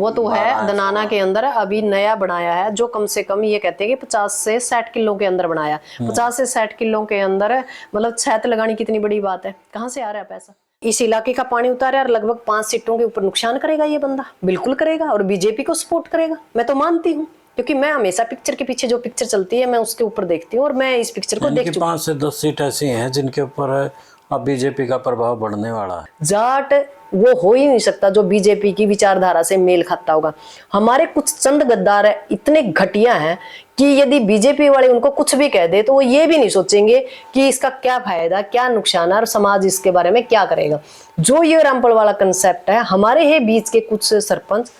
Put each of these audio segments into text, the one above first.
वो तो है दनाना के अंदर अभी नया बनाया है, जो कम से कम ये कहते हैं कि 50 से 60 किलो के अंदर बनाया। 50 से 60 किलो के अंदर मतलब छत लगानी कितनी बड़ी बात है। कहाँ से आ रहा है पैसा? इस इलाके का पानी उतारा और लगभग 5 सीटों के ऊपर नुकसान करेगा ये बंदा, बिल्कुल करेगा। और बीजेपी को सपोर्ट करेगा, मैं तो मानती हूँ, क्योंकि मैं हमेशा पिक्चर के पीछे जो पिक्चर चलती है मैं उसके ऊपर देखती हूँ, और मैं इस पिक्चर को देख चुकी हूँ। 5 से 10 सीट ऐसी हैं जिनके ऊपर अब बीजेपी का प्रभाव बढ़ने वाला है। जाट वो हो ही नहीं सकता जो बीजेपी की विचारधारा से मेल खाता होगा। हमारे कुछ चंद गद्दार है, इतने घटिया हैं कि यदि बीजेपी वाले उनको कुछ भी कह दे तो वो ये भी नहीं सोचेंगे कि इसका क्या फायदा, क्या नुकसान है और समाज इसके बारे में क्या करेगा। जो ये रामपुर वाला कंसेप्ट है, हमारे ही बीच के कुछ सरपंच,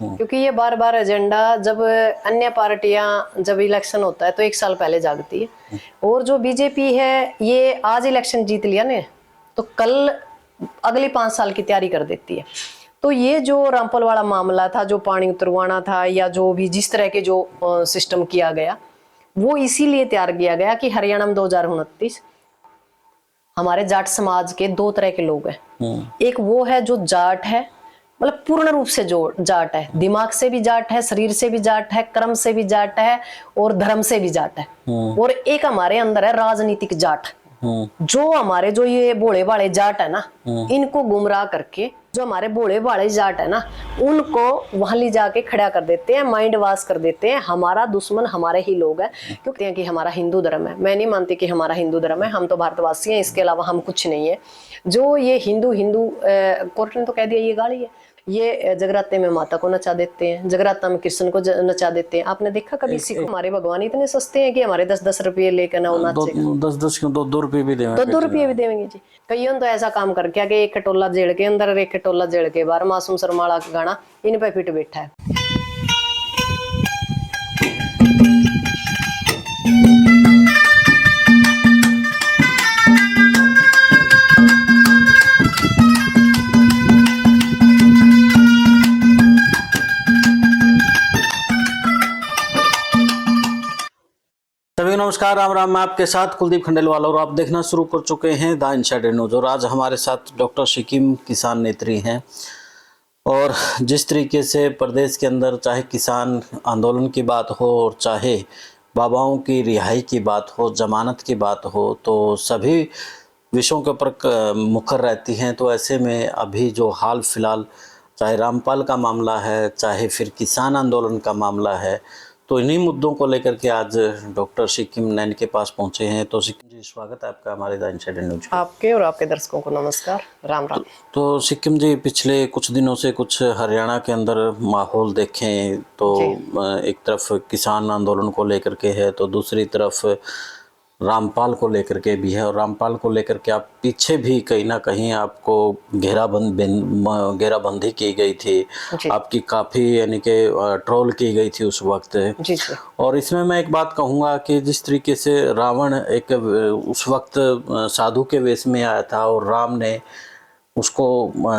क्योंकि ये बार बार एजेंडा, जब अन्य पार्टियां जब इलेक्शन होता है तो 1 साल पहले जागती है, और जो बीजेपी है ये आज इलेक्शन जीत लिया ने तो कल अगली 5 साल की तैयारी कर देती है। तो ये जो रामपुर वाला मामला था, जो पानी उतरवाना था या जो भी जिस तरह के जो सिस्टम किया गया, वो इसीलिए तैयार किया गया कि हरियाणा में 2029 हमारे जाट समाज के 2 तरह के लोग हैं। एक वो है जो जाट है, मतलब पूर्ण रूप से जो जाट है, दिमाग से भी जाट है, शरीर से भी जाट है, कर्म से भी जाट है और धर्म से भी जाट है। और एक हमारे अंदर है राजनीतिक जाट, जो हमारे जो ये भोले भाले जाट है ना, इनको गुमराह करके जो हमारे भोले भाले जाट है ना, उनको वहां ले जाके खड़ा कर देते हैं, माइंड वॉश कर देते हैं। हमारा दुश्मन हमारे ही लोग हैं, क्योंकि कि हमारा हिंदू धर्म है। मैं नहीं मानती कि हमारा हिंदू धर्म है, हम तो भारतवासी हैं, इसके अलावा हम कुछ नहीं है। जो ये हिंदू कोर्ट ने तो कह दिया ये गाली है। ये जगराते में माता को नचा देते हैं, जगराता में कृष्ण को नचा देते हैं। आपने देखा कभी सिख? हमारे भगवान इतने सस्ते हैं कि हमारे 10-10 रुपये लेकर ना नाचे, 10-10 क्यों 2-2 रुपये भी देंगे, 2-2 रुपये भी देंगे जी। कईयों तो ऐसा काम करके आगे एक खटोला जेल के अंदर और एक खटोला जेल के बाहर, मासूम शर्माला का गाना इन पे फिट बैठा है। सभी नमस्कार, राम राम। मैं आपके साथ कुलदीप खंडेलवाल और आप देखना शुरू कर चुके हैं द इनसाइडर न्यूज। और आज हमारे साथ डॉक्टर सिक्किम किसान नेत्री हैं, और जिस तरीके से प्रदेश के अंदर चाहे किसान आंदोलन की बात हो और चाहे बाबाओं की रिहाई की बात हो, जमानत की बात हो, तो सभी विषयों के ऊपर मुखर रहती हैं। तो ऐसे में अभी जो हाल फिलहाल चाहे रामपाल का मामला है, चाहे फिर किसान आंदोलन का मामला है, तो इन्हीं मुद्दों को लेकर के आज डॉक्टर सिक्किम नैन के पास पहुंचे हैं। तो सिक्किम जी, स्वागत है आपका हमारे द इनसाइडर न्यूज। आपके और आपके दर्शकों को नमस्कार, राम राम। तो सिक्किम जी, पिछले कुछ दिनों से कुछ हरियाणा के अंदर माहौल देखें तो एक तरफ किसान आंदोलन को लेकर के है, तो दूसरी तरफ रामपाल को लेकर के भी है। और रामपाल को लेकर के आप पीछे भी कहीं ना कहीं आपको घेराबंदी की गई थी, आपकी काफ़ी यानी कि ट्रोल की गई थी उस वक्त। जी। और इसमें मैं एक बात कहूँगा कि जिस तरीके से रावण एक उस वक्त साधु के वेश में आया था और राम ने उसको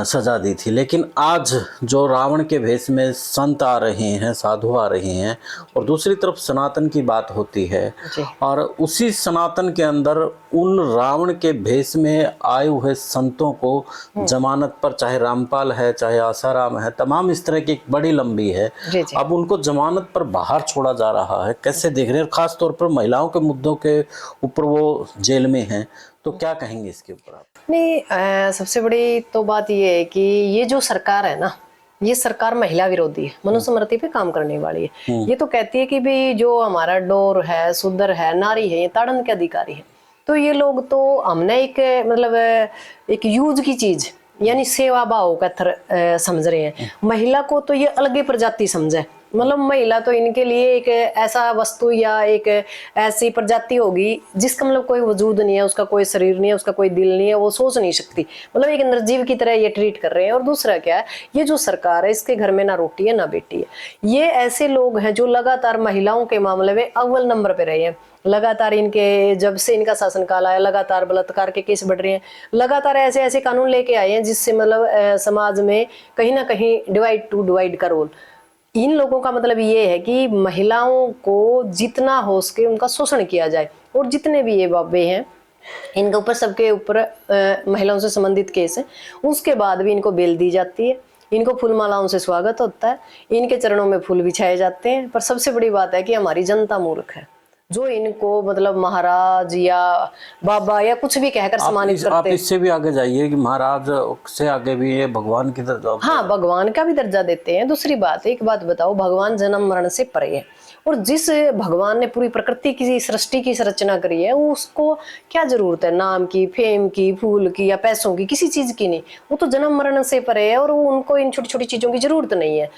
सजा दी थी, लेकिन आज जो रावण के भेष में संत आ रहे हैं, साधु आ रहे हैं, और दूसरी तरफ सनातन की बात होती है, और उसी सनातन के अंदर उन रावण के भेष में आए हुए संतों को जमानत पर, चाहे रामपाल है चाहे आसाराम है, तमाम इस तरह की एक बड़ी लंबी है, अब उनको जमानत पर बाहर छोड़ा जा रहा है। कैसे देख रहे हैं? खास तौर पर महिलाओं के मुद्दों के ऊपर वो जेल में हैं, तो क्या कहेंगे इसके ऊपर आप? नहीं, सबसे बड़ी तो बात ये है कि ये जो सरकार है ना, ये सरकार महिला विरोधी है, मनुस्मृति पे काम करने वाली है। ये तो कहती है कि भाई जो हमारा डोर है, शूद्र है, नारी है, ये ताड़न के अधिकारी है। तो ये लोग तो हमने एक मतलब एक यूज की चीज यानी सेवा भाव का समझ रहे हैं। महिला को तो ये अलग ही प्रजाति समझे, मतलब महिला तो इनके लिए एक ऐसा वस्तु या एक ऐसी प्रजाति होगी जिसका मतलब कोई वजूद नहीं है, उसका कोई शरीर नहीं है, उसका कोई दिल नहीं है, वो सोच नहीं सकती, मतलब एक निर्जीव की तरह ये ट्रीट कर रहे हैं। और दूसरा क्या है, ये जो सरकार है इसके घर में ना रोटी है ना बेटी है। ये ऐसे लोग हैं जो लगातार महिलाओं के मामले में अव्वल नंबर पे रहे हैं। लगातार इनके जब से इनका शासनकाल आया, लगातार बलात्कार के केस बढ़ रहे हैं, लगातार ऐसे ऐसे कानून लेके आए हैं जिससे मतलब समाज में कहीं ना कहीं डिवाइड टू डिवाइड का रोल। इन लोगों का मतलब ये है कि महिलाओं को जितना हो सके उनका शोषण किया जाए, और जितने भी ये बाबे हैं इनके ऊपर, सबके ऊपर महिलाओं से संबंधित केस है, उसके बाद भी इनको बेल दी जाती है, इनको फूल मालाओं से स्वागत होता है, इनके चरणों में फूल बिछाए जाते हैं। पर सबसे बड़ी बात है कि हमारी जनता मूर्ख है, जो इनको मतलब महाराज या बाबा या कुछ भी कहकर सम्मानित करते आप हैं। इससे भी आगे जाइए कि महाराज से आगे भी ये भगवान की तरह। हाँ, भगवान का भी दर्जा देते हैं। दूसरी बात, एक बात बताओ, भगवान जन्म मरण से परे है, और जिस भगवान ने पूरी प्रकृति की सृष्टि की संरचना करी है, वो उसको क्या जरूरत है नाम की, फेम की, फूल की या पैसों की, किसी चीज की नहीं। वो तो जन्म मरण से परे है और वो उनको इन छोटी छोटी चीजों की जरूरत नहीं है।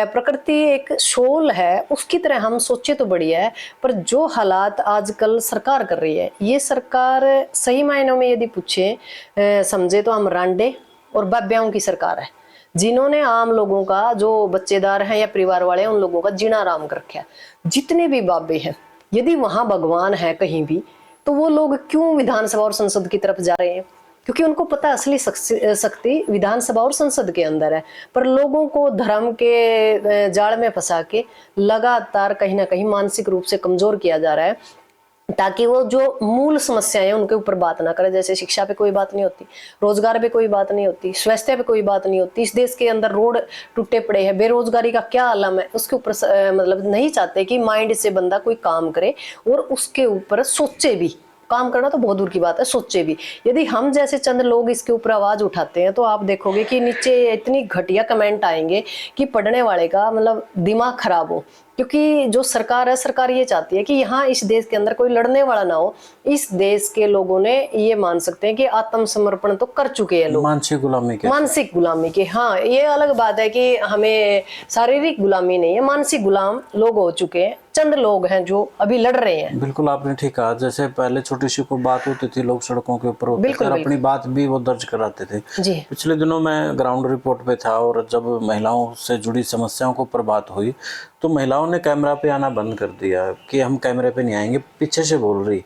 प्रकृति एक शोल है, उसकी तरह हम सोचे तो बढ़िया है। पर जो हालात आजकल सरकार कर रही है, ये सरकार सही मायनों में यदि पूछे समझे तो हम रांडे और बाब्याओं की सरकार है, जिन्होंने आम लोगों का, जो बच्चेदार हैं या परिवार वाले हैं, उन लोगों का जीना आराम कर रखा है। जितने भी बाबे हैं, यदि वहां भगवान है कहीं भी, तो वो लोग क्यों विधानसभा और संसद की तरफ जा रहे हैं? क्योंकि उनको पता है असली शक्ति विधानसभा और संसद के अंदर है। पर लोगों को धर्म के जाल में फंसा के लगातार कहीं ना कहीं मानसिक रूप से कमजोर किया जा रहा है, ताकि वो जो मूल समस्याएं हैं उनके ऊपर बात ना करे। जैसे शिक्षा पे कोई बात नहीं होती, रोजगार पे कोई बात नहीं होती, स्वास्थ्य पे कोई बात नहीं होती। इस देश के अंदर रोड टूटे पड़े हैं, बेरोजगारी का क्या आलम है, उसके ऊपर मतलब नहीं चाहते कि माइंड से बंदा कोई काम करे और उसके ऊपर सोचे भी। काम करना तो बहुत दूर की बात है, सोचे भी। यदि हम जैसे चंद लोग इसके ऊपर आवाज उठाते हैं, तो आप देखोगे कि नीचे इतनी घटिया कमेंट आएंगे कि पढ़ने वाले का मतलब दिमाग खराब हो। क्योंकि जो सरकार है, सरकार ये चाहती है कि यहाँ इस देश के अंदर कोई लड़ने वाला ना हो। इस देश के लोगों ने ये मान सकते हैं कि आत्मसमर्पण तो कर चुके हैं लोग, मानसिक गुलामी के। हाँ, ये अलग बात है कि हमें शारीरिक गुलामी नहीं है, मानसिक गुलाम लोग हो चुके हैं। चंद लोग हैं जो अभी लड़ रहे हैं। बिल्कुल, आपने ठीक कहा। जैसे पहले छोटी सी कोई बात होती थी, लोग सड़कों के ऊपर होते थे और अपनी बात भी वो दर्ज कराते थे। जी। पिछले दिनों मैं ग्राउंड रिपोर्ट पे था और जब महिलाओं से जुड़ी समस्याओं के ऊपर बात हुई, तो महिलाओं ने कैमरा पे आना बंद कर दिया कि हम कैमरे पे नहीं आएंगे, पीछे से बोल रही।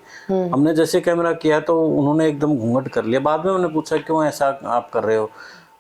हमने जैसे कैमरा किया तो उन्होंने एकदम घूंघट कर लिया। बाद में उन्होंने पूछा क्यों ऐसा आप कर रहे हो,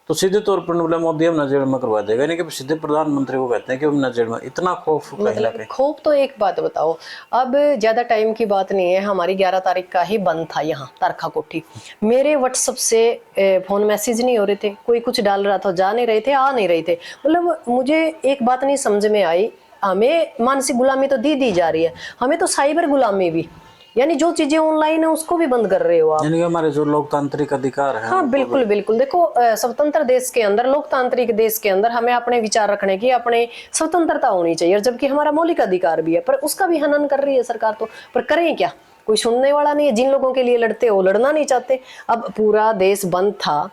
तो सीधे तौर पर बोला मोदी हम नजेड़ में करवा देगा, यानी कि सीधे प्रधानमंत्री को कहते हैं कि हम नजेड़ में। इतना खौफ मतलब खौफ। तो एक बात बताओ, अब ज्यादा टाइम की बात नहीं है, हमारी 11 तारीख का ही बंद था यहाँ तारखा कोठी। मेरे व्हाट्सएप से फोन मैसेज नहीं हो रहे थे, कोई कुछ डाल रहा था, जा नहीं रहे थे, आ नहीं रहे थे। मतलब मुझे एक बात नहीं समझ में आई, हमें मानसिक गुलामी तो दी जा रही है, हमें तो साइबर गुलामी भी, यानी जो चीजें ऑनलाइन है उसको भी बंद कर रहे हो आप। यानी कि हमारे जो लोकतांत्रिक अधिकार है। हाँ, बिल्कुल बिल्कुल। देखो, स्वतंत्र देश के अंदर, लोकतांत्रिक देश के अंदर हमें अपने विचार रखने की, अपने स्वतंत्रता होनी चाहिए, और जबकि हमारा मौलिक अधिकार भी है। पर उसका भी हनन कर रही है सरकार तो। पर करें क्या, कोई सुनने वाला नहीं है। जिन लोगों के लिए लड़ते हो लड़ना नहीं चाहते। अब पूरा देश बंद था,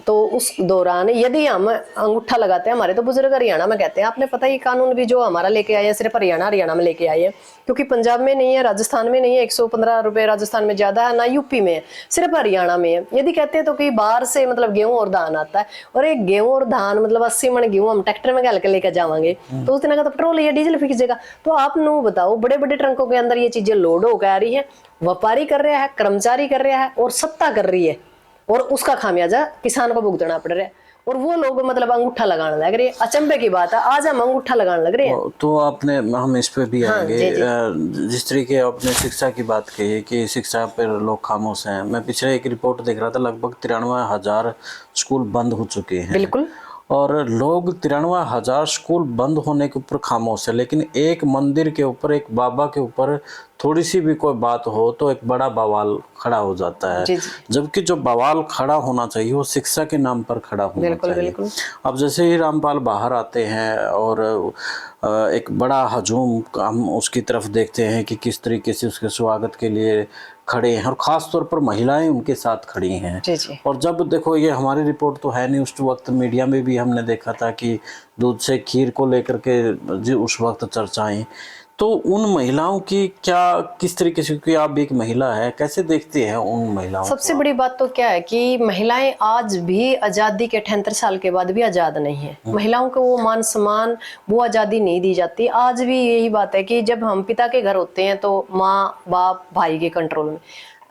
तो उस दौरान यदि हम अंगूठा लगाते हैं, हमारे तो बुजुर्ग हरियाणा में कहते हैं, आपने पता ही कानून भी जो हमारा लेके आए हैं सिर्फ हरियाणा में लेके आए हैं, क्योंकि पंजाब में नहीं है, राजस्थान में नहीं है। 115 रुपए राजस्थान में ज्यादा है, ना यूपी में है, सिर्फ हरियाणा में है। यदि कहते हैं तो कि बाहर से मतलब गेहूं और धान आता है, और एक गेहूं और धान मतलब 80 मन गेहूं हम ट्रैक्टर में गल के लेकर जावांगे, तो उस दिन का तो पेट्रोल या डीजल फिक्सेगा। तो आप नो बताओ, बड़े बड़े ट्रकों के अंदर ये चीजें लोड होकर आ रही है, व्यापारी कर रहा है, कर्मचारी कर रहा है, और सत्ता कर रही है, और उसका खामियाजा किसान को भुगतना पड़ रहा है। और वो लोग मतलब अंगूठा लगाने लग रहे हैं। अचंभे की बात है, आज हम अंगूठा लगाने लग रहे हैं। तो आपने, हम इस पे भी आएंगे। जिस तरीके आपने शिक्षा की बात कही कि शिक्षा पर लोग खामोश हैं, मैं पिछले एक रिपोर्ट देख रहा था, लगभग 93,000 स्कूल बंद हो चुके हैं। बिल्कुल। और लोग 93,000 स्कूल बंद होने के ऊपर खामोश है, लेकिन एक मंदिर के ऊपर, एक बाबा के ऊपर थोड़ी सी भी कोई बात हो तो एक बड़ा बवाल खड़ा हो जाता है। जबकि जो बवाल खड़ा होना चाहिए वो शिक्षा के नाम पर खड़ा होना चाहिए। अब जैसे ही रामपाल बाहर आते हैं और एक बड़ा हजूम हम उसकी तरफ देखते हैं कि किस तरीके से उसके स्वागत के लिए खड़े हैं, और ख़ास तौर पर महिलाएं उनके साथ खड़ी हैं। और जब देखो, ये हमारी रिपोर्ट तो है नहीं, उस वक्त मीडिया में भी हमने देखा था कि दूध से खीर को लेकर के उस वक्त चर्चाएं, तो उन महिलाओं की क्या, किस तरीके से, क्योंकि आप भी एक महिला है, कैसे देखते हैं उन महिलाओं? सबसे बड़ी बात तो क्या है कि महिलाएं आज भी आजादी के 78 साल के बाद भी आजाद नहीं है। महिलाओं को वो मान सम्मान, वो आजादी नहीं दी जाती। आज भी यही बात है कि जब हम पिता के घर होते हैं तो माँ बाप भाई के कंट्रोल में,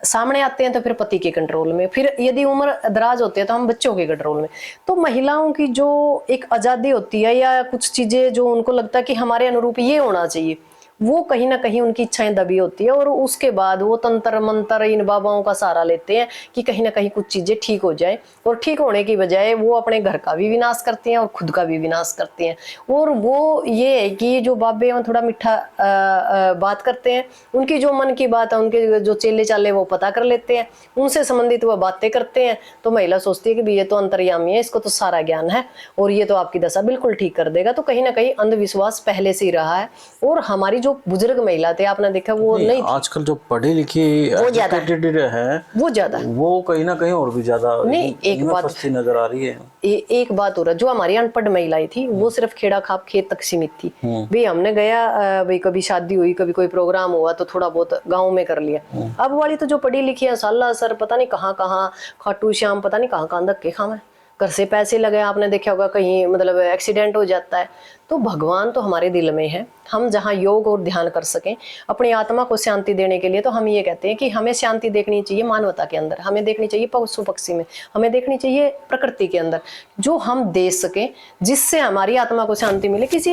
सामने आते हैं तो फिर पति के कंट्रोल में, फिर यदि उम्र दराज होती है तो हम बच्चों के कंट्रोल में। तो महिलाओं की जो एक आजादी होती है, या कुछ चीजें जो उनको लगता है कि हमारे अनुरूप ये होना चाहिए, वो कहीं ना कहीं उनकी इच्छाएं दबी होती है और उसके बाद वो तंत्र मंत्र इन बाबाओं का सहारा लेते हैं कि कहीं ना कहीं कुछ चीजें ठीक हो जाए, और ठीक होने की बजाय वो अपने घर का भी विनाश करते हैं और खुद का भी विनाश करते हैं। और वो ये है कि जो बाबे हैं थोड़ा मीठा बात करते हैं, उनकी जो मन की बात है उनके जो चेले चाले वो पता कर लेते हैं, उनसे संबंधित वो बातें करते हैं। तो महिला सोचती है कि ये तो अंतर्यामी है, इसको तो सारा ज्ञान है और ये तो आपकी दशा बिल्कुल ठीक कर देगा। तो कहीं ना कहीं अंधविश्वास पहले से ही रहा है। और हमारी जो बुजुर्ग महिला थे आपने देखा वो नहीं थी। आजकल जो पढ़ी लिखी वो ज्यादा है वो ज्यादा वो कहीं ना कहीं और भी ज्यादा नहीं। एक बात फंसती नजर आ रही है। एक बात हो रहा, जो हमारी अनपढ़ महिलाएं थी वो सिर्फ खेड़ा खाप खेत तक सीमित थी। भाई हमने गया, भाई कभी शादी हुई, कभी कोई प्रोग्राम हुआ तो थोड़ा बहुत गांव में कर लिया। अब वाली तो जो पढ़ी लिखी है साला सर पता नहीं कहाँ कहाँ, खाटू श्याम पता नहीं कहाँ कहाँ धक्के खावे, घर से पैसे लगे, आपने देखा होगा कहीं मतलब एक्सीडेंट हो जाता है। तो भगवान तो हमारे दिल में है, हम जहाँ योग और ध्यान कर सकें अपनी आत्मा को शांति देने के लिए, तो हम ये कहते हैं कि हमें शांति देखनी चाहिए मानवता के अंदर, हमें देखनी चाहिए पशु पक्षी में, हमें देखनी चाहिए प्रकृति के अंदर, जो हम दे सके जिससे हमारी आत्मा को शांति मिले। किसी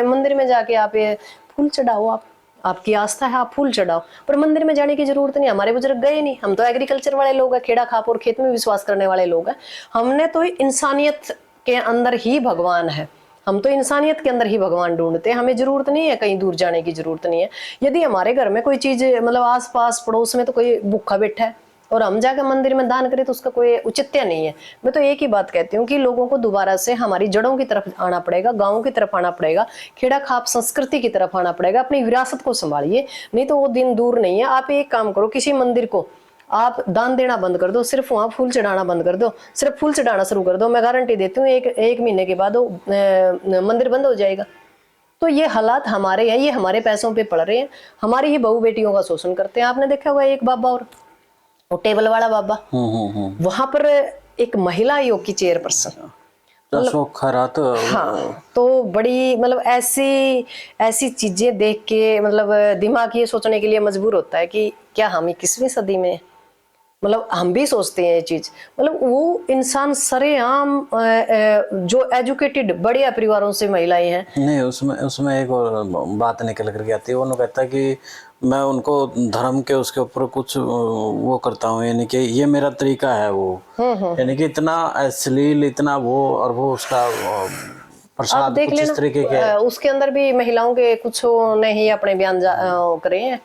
मंदिर में जाके आप फूल चढ़ाओ, आपकी आस्था है आप फूल चढ़ाओ, पर मंदिर में जाने की जरूरत नहीं। हमारे बुजुर्ग गए नहीं, हम तो एग्रीकल्चर वाले लोग हैं, खेड़ा खाप और खेत में विश्वास करने वाले लोग हैं। हमने तो इंसानियत के अंदर ही भगवान है, हम तो इंसानियत के अंदर ही भगवान ढूंढते हैं, हमें जरूरत नहीं है कहीं दूर जाने की जरूरत नहीं है। यदि हमारे घर में कोई चीज मतलब आस पास पड़ोस में तो कोई भूखा बैठा है और हम जाकर मंदिर में दान करें तो उसका कोई औचित्य नहीं है। मैं तो एक ही बात कहती हूँ कि लोगों को दोबारा से हमारी जड़ों की तरफ आना पड़ेगा, गाँव की तरफ आना पड़ेगा, खेड़ा खाप संस्कृति की तरफ आना पड़ेगा। अपनी विरासत को संभालिए, नहीं तो वो दिन दूर नहीं है। आप एक काम करो, किसी मंदिर को आप दान देना बंद कर दो, सिर्फ वहां फूल चढ़ाना बंद कर दो, सिर्फ फूल चढ़ाना शुरू कर दो, मैं गारंटी देती हूँ एक महीने के बाद वो मंदिर बंद हो जाएगा। तो ये हालात हमारे हैं, ये हमारे पैसों पे पड़ रहे हैं, हमारी ही बहू बेटियों का शोषण करते हैं। आपने देखा होगा एक बाबा और वो टेबल वाला बाबा, वहां पर एक महिला योग की चेयरपर्सन हाँ, तो बड़ी मतलब ऐसी चीजें देख के मतलब दिमाग ये सोचने के लिए मजबूर होता है कि क्या हम 21वीं सदी में, मतलब हम भी सोचते हैं ये चीज। मतलब वो इंसान सरेआम जो एजुकेटेड बढ़िया परिवारों से महिलाएं हैं। नहीं, उसमें एक और बात निकल करके आती है, वो कहता है कि मैं उनको धर्म के उसके ऊपर कुछ वो करता हूँ, यानी कि ये मेरा तरीका है वो, यानी कि इतना अश्लील इतना वो, और वो उसका प्रसाद देख कुछ इस तरीके के। उसके अंदर भी महिलाओं के कुछ ने ही अपने बयान करे हैं,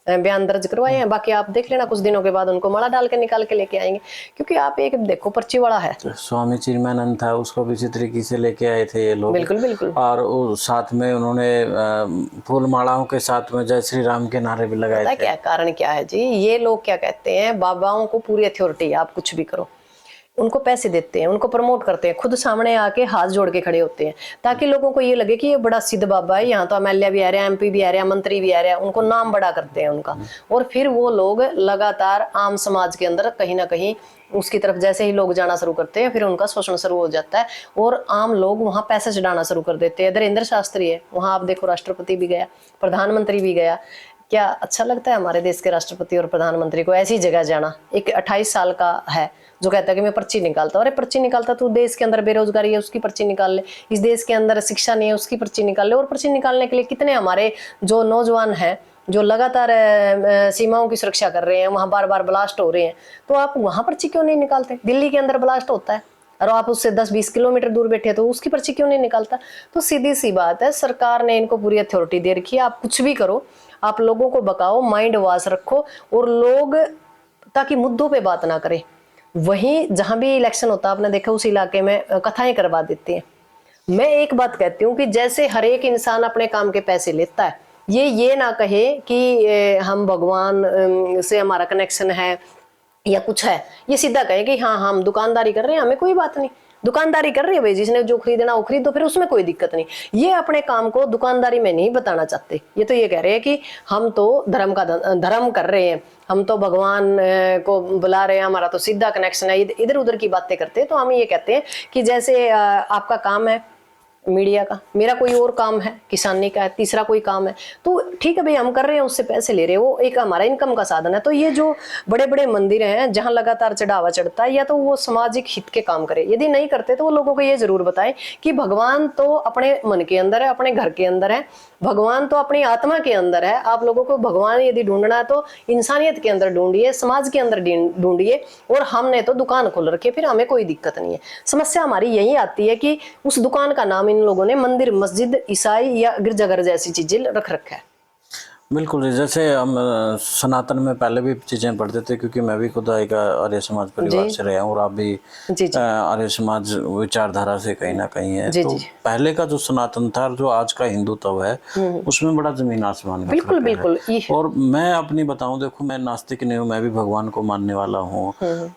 बयान दर्ज करवाए हैं। बाकी आप देख लेना कुछ दिनों के बाद उनको माला डाल के निकाल के लेके आएंगे, क्योंकि आप एक देखो पर्ची वाला है। स्वामी चिन्मयानंद था, उसको भी इसी तरीके से लेके आए थे ये लोग। बिल्कुल बिल्कुल। और साथ में उन्होंने फूल मालाओं के साथ में जय श्री राम के नारे भी लगाए थे। क्या कारण क्या है जी, ये लोग क्या कहते हैं, बाबाओं को पूरी अथॉरिटी है, आप कुछ भी करो, उनको पैसे देते हैं, उनको प्रमोट करते हैं, खुद सामने आके हाथ जोड़ के खड़े होते हैं ताकि लोगों को ये लगे कि ये बड़ा सिद्ध बाबा है, यहाँ तो एमएलए भी आ रहा है, एमपी भी आ रहा है, मंत्री भी आ रहा है, उनको नाम बड़ा करते हैं उनका। और फिर वो लोग लगातार आम समाज के अंदर कहीं ना कहीं उसकी तरफ जैसे ही लोग जाना शुरू करते हैं, फिर उनका शोषण शुरू हो जाता है और आम लोग वहां पैसे चढ़ाना शुरू कर देते हैं। धीरेन्द्र शास्त्री है, वहां आप देखो राष्ट्रपति भी गया, प्रधानमंत्री भी गया। क्या अच्छा लगता है हमारे देश के राष्ट्रपति और प्रधानमंत्री को ऐसी जगह जाना? एक 28 साल का है जो कहता है कि मैं पर्ची निकालता हूँ। अरे पर्ची निकालता तो देश के अंदर बेरोजगारी है उसकी पर्ची निकाल ले, इस देश के अंदर शिक्षा नहीं है उसकी पर्ची निकाल ले। और पर्ची निकालने के लिए कितने हमारे जो नौजवान हैं जो लगातार सीमाओं की सुरक्षा कर रहे हैं, वहां बार बार ब्लास्ट हो रहे हैं, तो आप वहां पर्ची क्यों नहीं निकालते? दिल्ली के अंदर ब्लास्ट होता है और आप उससे 10-20 किलोमीटर दूर बैठे तो उसकी पर्ची क्यों नहीं निकालता? तो सीधी सी बात है, सरकार ने इनको पूरी अथॉरिटी दे रखी है, आप कुछ भी करो, आप लोगों को बकाओ, माइंड वॉश रखो, और लोग ताकि मुद्दों पे बात ना करें। वहीं जहां भी इलेक्शन होता है आपने देखा उस इलाके में कथाएं करवा देते हैं। मैं एक बात कहती हूँ कि जैसे हर एक इंसान अपने काम के पैसे लेता है, ये ना कहे कि हम भगवान से हमारा कनेक्शन है या कुछ है, ये सीधा कहे कि हाँ हम दुकानदारी कर रहे हैं, हमें कोई बात नहीं, दुकानदारी कर रही है भाई, जिसने जो खरीदना वो खरीदो, फिर उसमें कोई दिक्कत नहीं। ये अपने काम को दुकानदारी में नहीं बताना चाहते, ये तो ये कह रहे हैं कि हम तो धर्म कर रहे हैं, हम तो भगवान को बुला रहे हैं, हमारा तो सीधा कनेक्शन है, इधर उधर की बातें करते हैं। तो हम ये कहते हैं कि जैसे आपका काम है मीडिया का, मेरा कोई और काम है, किसानी का है, तीसरा कोई काम है, तो ठीक है भाई हम कर रहे हैं, उससे पैसे ले रहे हैं, वो एक हमारा इनकम का साधन है। तो ये जो बड़े बड़े मंदिर हैं जहां लगातार चढ़ावा चढ़ता है, या तो वो सामाजिक हित के काम करे, यदि नहीं करते तो वो लोगों को ये जरूर बताएं कि भगवान तो अपने मन के अंदर है, अपने घर के अंदर है, भगवान तो अपनी आत्मा के अंदर है। आप लोगों को भगवान यदि ढूंढना है तो इंसानियत के अंदर ढूंढिए, समाज के अंदर ढूंढिए। और हमने तो दुकान खोल रखी है, फिर हमें कोई दिक्कत नहीं है। समस्या हमारी यही आती है कि उस दुकान का नाम इन लोगों ने मंदिर, मस्जिद, ईसाई या गिरजाघर जैसी चीजें रख रखा है। बिल्कुल, जैसे हम सनातन में पहले भी चीज़ें पढ़ते थे, क्योंकि मैं भी खुद एक आर्य समाज परिवार से रहा हूँ और आप भी आर्य समाज विचारधारा से कहीं ना कहीं है। तो पहले का जो सनातन था, जो आज का हिंदुत्व है, उसमें बड़ा जमीन आसमान का बिल्कुल बिल्कुल। और मैं अपनी बताऊं, देखो मैं नास्तिक नहीं हूँ, मैं भी भगवान को मानने वाला हूँ,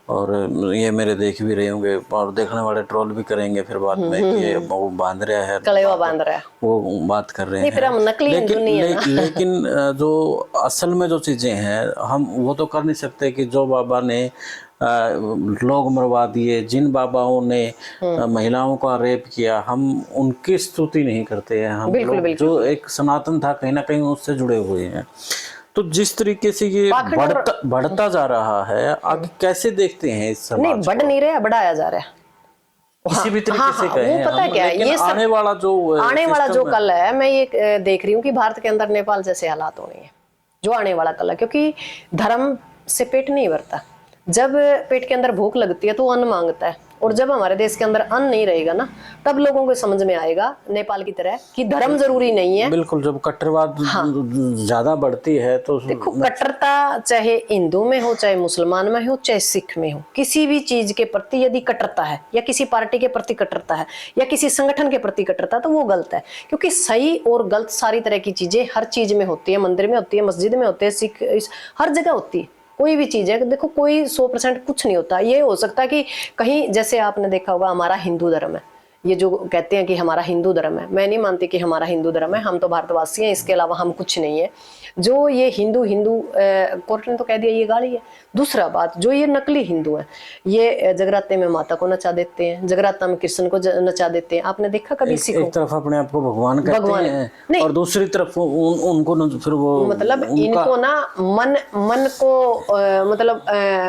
और ये मेरे देख भी रहे होंगे और देखने वाले ट्रोल भी करेंगे फिर बाद में कि वो बांध रहा है, कलेवा बांध रहा है, वो बात कर रहे हैं। फिर हम नकली हिंदू नहीं है ना। लेकिन जो असल में जो चीजें हैं, हम वो तो कर नहीं सकते कि जो बाबा ने लोग मरवा दिए, जिन बाबाओं ने महिलाओं का रेप किया, हम उनकी स्तुति नहीं करते हैं। हम लोग जो एक सनातन था कहीं ना कहीं उससे जुड़े हुए हैं। तो जिस तरीके से ये बढ़ता जा रहा है, आगे कैसे देखते हैं इस समाज? नहीं, बढ़ नहीं रहा, बढ़ाया जा रहा है किसी भी तरीके से कहें। वो पता है क्या है, ये आने वाला जो कल है, मैं ये देख रही हूँ कि भारत के अंदर नेपाल जैसे हालात होने हैं जो आने वाला कल है। क्योंकि धर्म से पेट नहीं भरता, जब पेट के अंदर भूख लगती है तो वो अन्न मांगता है, और जब हमारे देश के अंदर अन्न नहीं रहेगा ना, तब लोगों को समझ में आएगा नेपाल की तरह कि धर्म जरूरी नहीं है। बिल्कुल, जब कट्टरवाद ज्यादा बढ़ती है तो देखो, कट्टरता चाहे हिंदू में हो, चाहे मुसलमान में हो, चाहे सिख में हो, किसी भी चीज के प्रति यदि कट्टरता है, या किसी पार्टी के प्रति कट्टरता है, या किसी संगठन के प्रति कट्टरता है, तो वो गलत है। क्योंकि सही और गलत सारी तरह की चीजें हर चीज में होती है, मंदिर में होती है, मस्जिद में होती है, सिख हर जगह होती है। कोई भी चीज है, देखो कोई 100% कुछ नहीं होता। ये हो सकता है कि कहीं, जैसे आपने देखा होगा हमारा हिंदू धर्म है, ये जो कहते हैं कि हमारा हिंदू धर्म है, मैं नहीं मानती कि हमारा हिंदू धर्म है, हम तो भारतवासी हैं, इसके अलावा हम कुछ नहीं है। जो ये हिंदू कोर्ट ने तो कह दिया ये गाली है। दूसरा बात, जो ये नकली हिंदू है, ये जगराते में माता को नचा देते हैं, जगराता में कृष्ण को नचा देते हैं। आपने देखा कभी? एक तरफ अपने आप को भगवान कहते हैं और दूसरी तरफ उनको फिर वो मतलब इनको ना मन को मतलब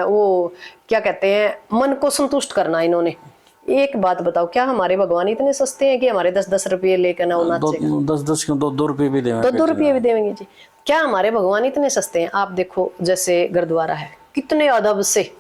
वो क्या कहते हैं, मन को संतुष्ट करना इन्होंने। एक बात बताओ, क्या हमारे भगवान इतने सस्ते हैं कि हमारे 10-10 रुपये लेकर ना नाचेगा? 10-10 क्यों, 2-2 रुपये भी देंगे, 2-2 रुपये भी देंगे जी। क्या हमारे भगवान इतने सस्ते हैं? आप देखो, जैसे गुरुद्वारा है, कितने अदब से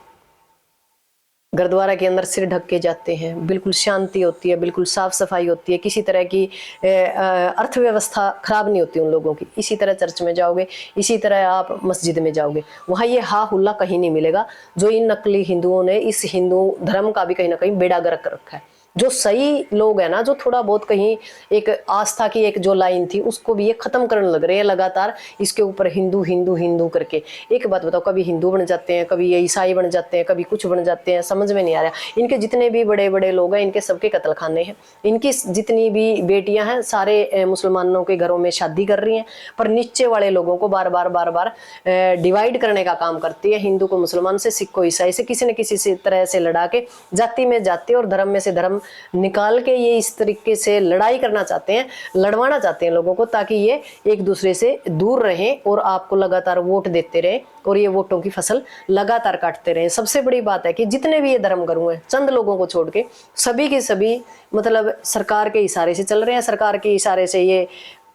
गुरुद्वारा के अंदर सिर ढक के जाते हैं, बिल्कुल शांति होती है, बिल्कुल साफ सफाई होती है, किसी तरह की अर्थव्यवस्था खराब नहीं होती उन लोगों की। इसी तरह चर्च में जाओगे, इसी तरह आप मस्जिद में जाओगे, वहाँ ये हा हुल्ला कहीं नहीं मिलेगा। जो इन नकली हिंदुओं ने इस हिंदू धर्म का भी कहीं ना कहीं बेड़ा गर्क कर रखा है। जो सही लोग हैं ना, जो थोड़ा बहुत कहीं एक आस्था की एक जो लाइन थी, उसको भी ये खत्म करने लग रहे हैं लगातार, इसके ऊपर हिंदू हिंदू हिंदू करके। एक बात बताओ, कभी हिंदू बन जाते हैं, कभी ये ईसाई बन जाते हैं, कभी कुछ बन जाते हैं, समझ में नहीं आ रहा। इनके जितने भी बड़े बड़े लोग हैं, इनके सबके कत्ल खाने हैं। इनकी जितनी भी बेटियां हैं, सारे मुसलमानों के घरों में शादी कर रही हैं, पर नीचे वाले लोगों को बार बार डिवाइड करने का काम करती है। हिंदू को मुसलमान से, सिख को ईसाई से, किसी न किसी तरह से लड़ा के, जाति में जाति और धर्म में से धर्म निकाल के ये इस तरीके से लड़ाई करना चाहते हैं, लड़वाना चाहते हैं लोगों को, ताकि ये एक दूसरे से दूर रहें और आपको लगातार वोट देते रहे और ये वोटों की फसल लगातार काटते रहे। सबसे बड़ी बात है कि जितने भी ये धर्मगुरु हैं, चंद लोगों को छोड़ के सभी के सभी मतलब सरकार के इशारे से चल रहे हैं। सरकार के इशारे से ये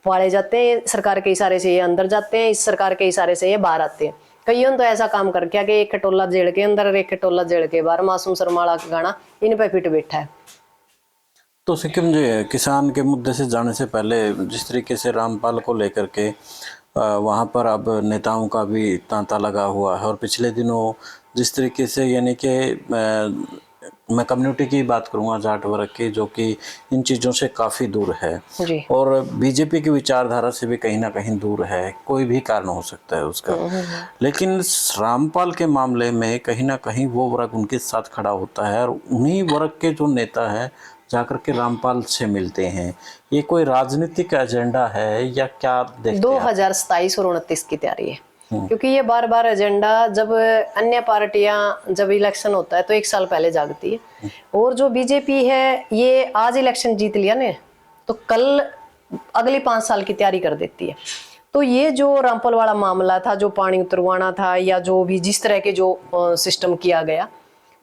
पाले जाते हैं, सरकार के इशारे से ये अंदर जाते हैं, इस सरकार के इशारे से ये बाहर आते हैं। कईयों तो ऐसा काम कर क्या कि एक खटोला जेड़ के अंदर और एक खटोला जेड़ के बाहर। मासूम शर्माला का गाना इन पे फिट बैठा है। तो सिक्किम जी, किसान के मुद्दे से जाने से पहले, जिस तरीके से रामपाल को लेकर के वहाँ पर अब नेताओं का भी तांता लगा हुआ है, और पिछले दिनों जिस तरीके से, यानी कि मैं कम्युनिटी की बात करूँगा, जाट वर्ग की, जो कि इन चीज़ों से काफ़ी दूर है और बीजेपी की विचारधारा से भी कहीं ना कहीं दूर है, कोई भी कारण हो सकता है उसका। लेकिन रामपाल के मामले में कहीं ना कहीं वो वर्ग उनके साथ खड़ा होता है, और उन्हीं वर्ग के जो नेता है जाकर के रामपाल से मिलते हैं। ये कोई राजनीतिक एजेंडा है या क्या देखते हैं? 2027 और 29 की तैयारी है, क्योंकि ये बार बार एजेंडा, जब अन्य पार्टियां, जब इलेक्शन होता है तो 1 साल पहले जागती है, और जो बीजेपी है ये आज इलेक्शन जीत लिया ने, तो कल अगली 5 साल की तैयारी कर देती है। तो ये जो रामपाल वाला मामला था, जो पानी उतरवाना था या जो भी जिस तरह के जो सिस्टम किया गया,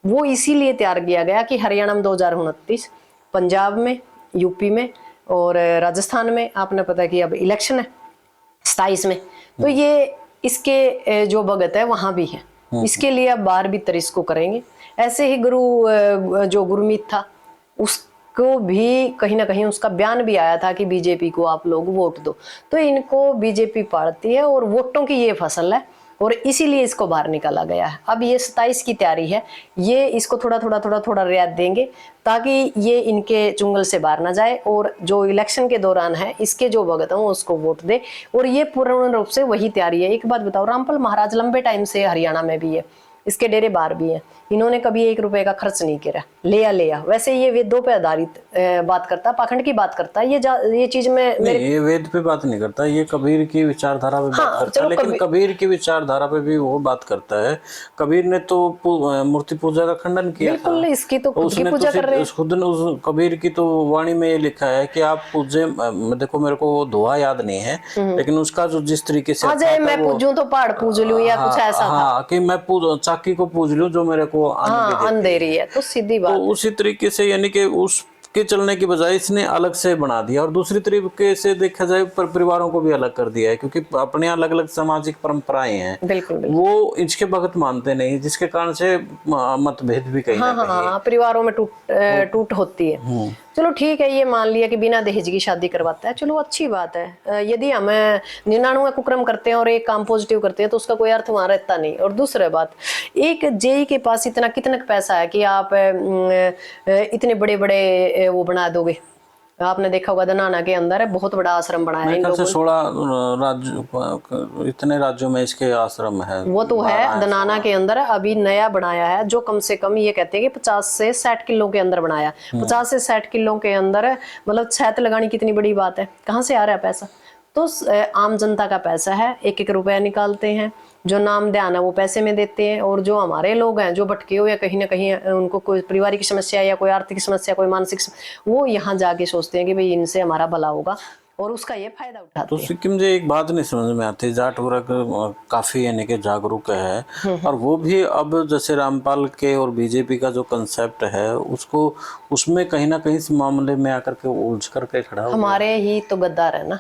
वो इसीलिए तैयार किया गया कि हरियाणा में 2029, पंजाब में, यूपी में और राजस्थान में आपने पता कि अब इलेक्शन है 27 में, तो ये इसके जो भगत है वहां भी है, इसके लिए अब बाहर भीतर इसको करेंगे। ऐसे ही जो गुरमीत था उसको भी कहीं ना कहीं उसका बयान भी आया था कि बीजेपी को आप लोग वोट दो। तो इनको बीजेपी पाड़ती है और वोटों की ये फसल है और इसीलिए इसको बाहर निकाला गया है। अब ये 27 की तैयारी है, ये इसको थोड़ा रियायत देंगे ताकि ये इनके चुंगल से बाहर ना जाए और जो इलेक्शन के दौरान है इसके जो भगत हैं उसको वोट दे। और ये पूर्ण रूप से वही तैयारी है। एक बात बताओ, रामपाल महाराज लंबे टाइम से हरियाणा में भी है, इसके डेरे बाहर भी है, इन्होंने कभी 1 रुपए का खर्च नहीं किया, लिया। वैसे ये वेदों पे आधारित बात करता, पाखंड की बात करता है। ये चीज में ये वेद पे बात नहीं करता, ये कबीर की विचारधारा पे बात करता है। लेकिन कबीर की विचारधारा पे भी वो बात करता है। कबीर ने तो मूर्ति पूजा का खंडन किया था। इसकी तो खुद की पूजा कर रहे हैं। खुद ने कबीर की तो वाणी में ये लिखा है कि आप पूजे, देखो मेरे को धोआ याद नहीं है, लेकिन उसका जो जिस तरीके से मैं पूजूं तो पहाड़ पूज लूं या कुछ ऐसा था कि मैं चाकी को पूज लूं जो मेरे को अंधेरी है। तो सीधी बात, तो उसी तरीके से यानी कि उसके चलने की बजाय इसने अलग से बना दिया। और दूसरी तरीके से देखा जाए परिवारों को भी अलग कर दिया है, क्योंकि अपने अलग अलग सामाजिक परंपराएं हैं। बिल्कुल। वो इसके भगत मानते नहीं, जिसके कारण से मतभेद भी कहीं ना कहीं परिवारों में टूट होती है। चलो ठीक है, ये मान लिया कि बिना दहेज की शादी करवाता है, चलो अच्छी बात है। यदि हमें 99 कुकर्म करते हैं और एक काम पॉजिटिव करते हैं तो उसका कोई अर्थ वहां रहता नहीं। और दूसरी बात, एक जेई के पास इतना कितना पैसा है कि आप इतने बड़े बड़े वो बना दोगे। आपने देखा होगा दनाना के अंदर है बहुत बड़ा आश्रम बनाया है इन लोगों ने। 16 राज्य, इतने राज्यों में इसके आश्रम है। वो तो है दनाना के अंदर, अभी नया बनाया है जो कम से कम ये कहते हैं कि 50 से 60 किलो के अंदर बनाया। 50 से 60 किलो के अंदर मतलब छत लगानी कितनी बड़ी बात है। कहाँ से आ रहा है पैसा? तो आम जनता का पैसा है, 1-1 रुपया निकालते हैं, जो नाम ध्यान है वो पैसे में देते हैं। और जो हमारे लोग हैं जो भटके हुए या कहीं ना कहीं उनको कोई पारिवारिक समस्या या कोई आर्थिक समस्या, कोई मानसिक वो यहाँ जाके सोचते हैं कि भाई इनसे हमारा भला होगा और उसका ये फायदा उठाते तो सिक्किम मुझे एक बात नहीं समझ में आती, जाट वर्ग काफी यानी कि जागरूक है और वो भी अब जैसे रामपाल के और बीजेपी का जो कंसेप्ट है उसको उसमें कहीं ना कहीं इस मामले में आकर के उलझ करके खड़ा हो। हमारे ही तो गद्दार है ना।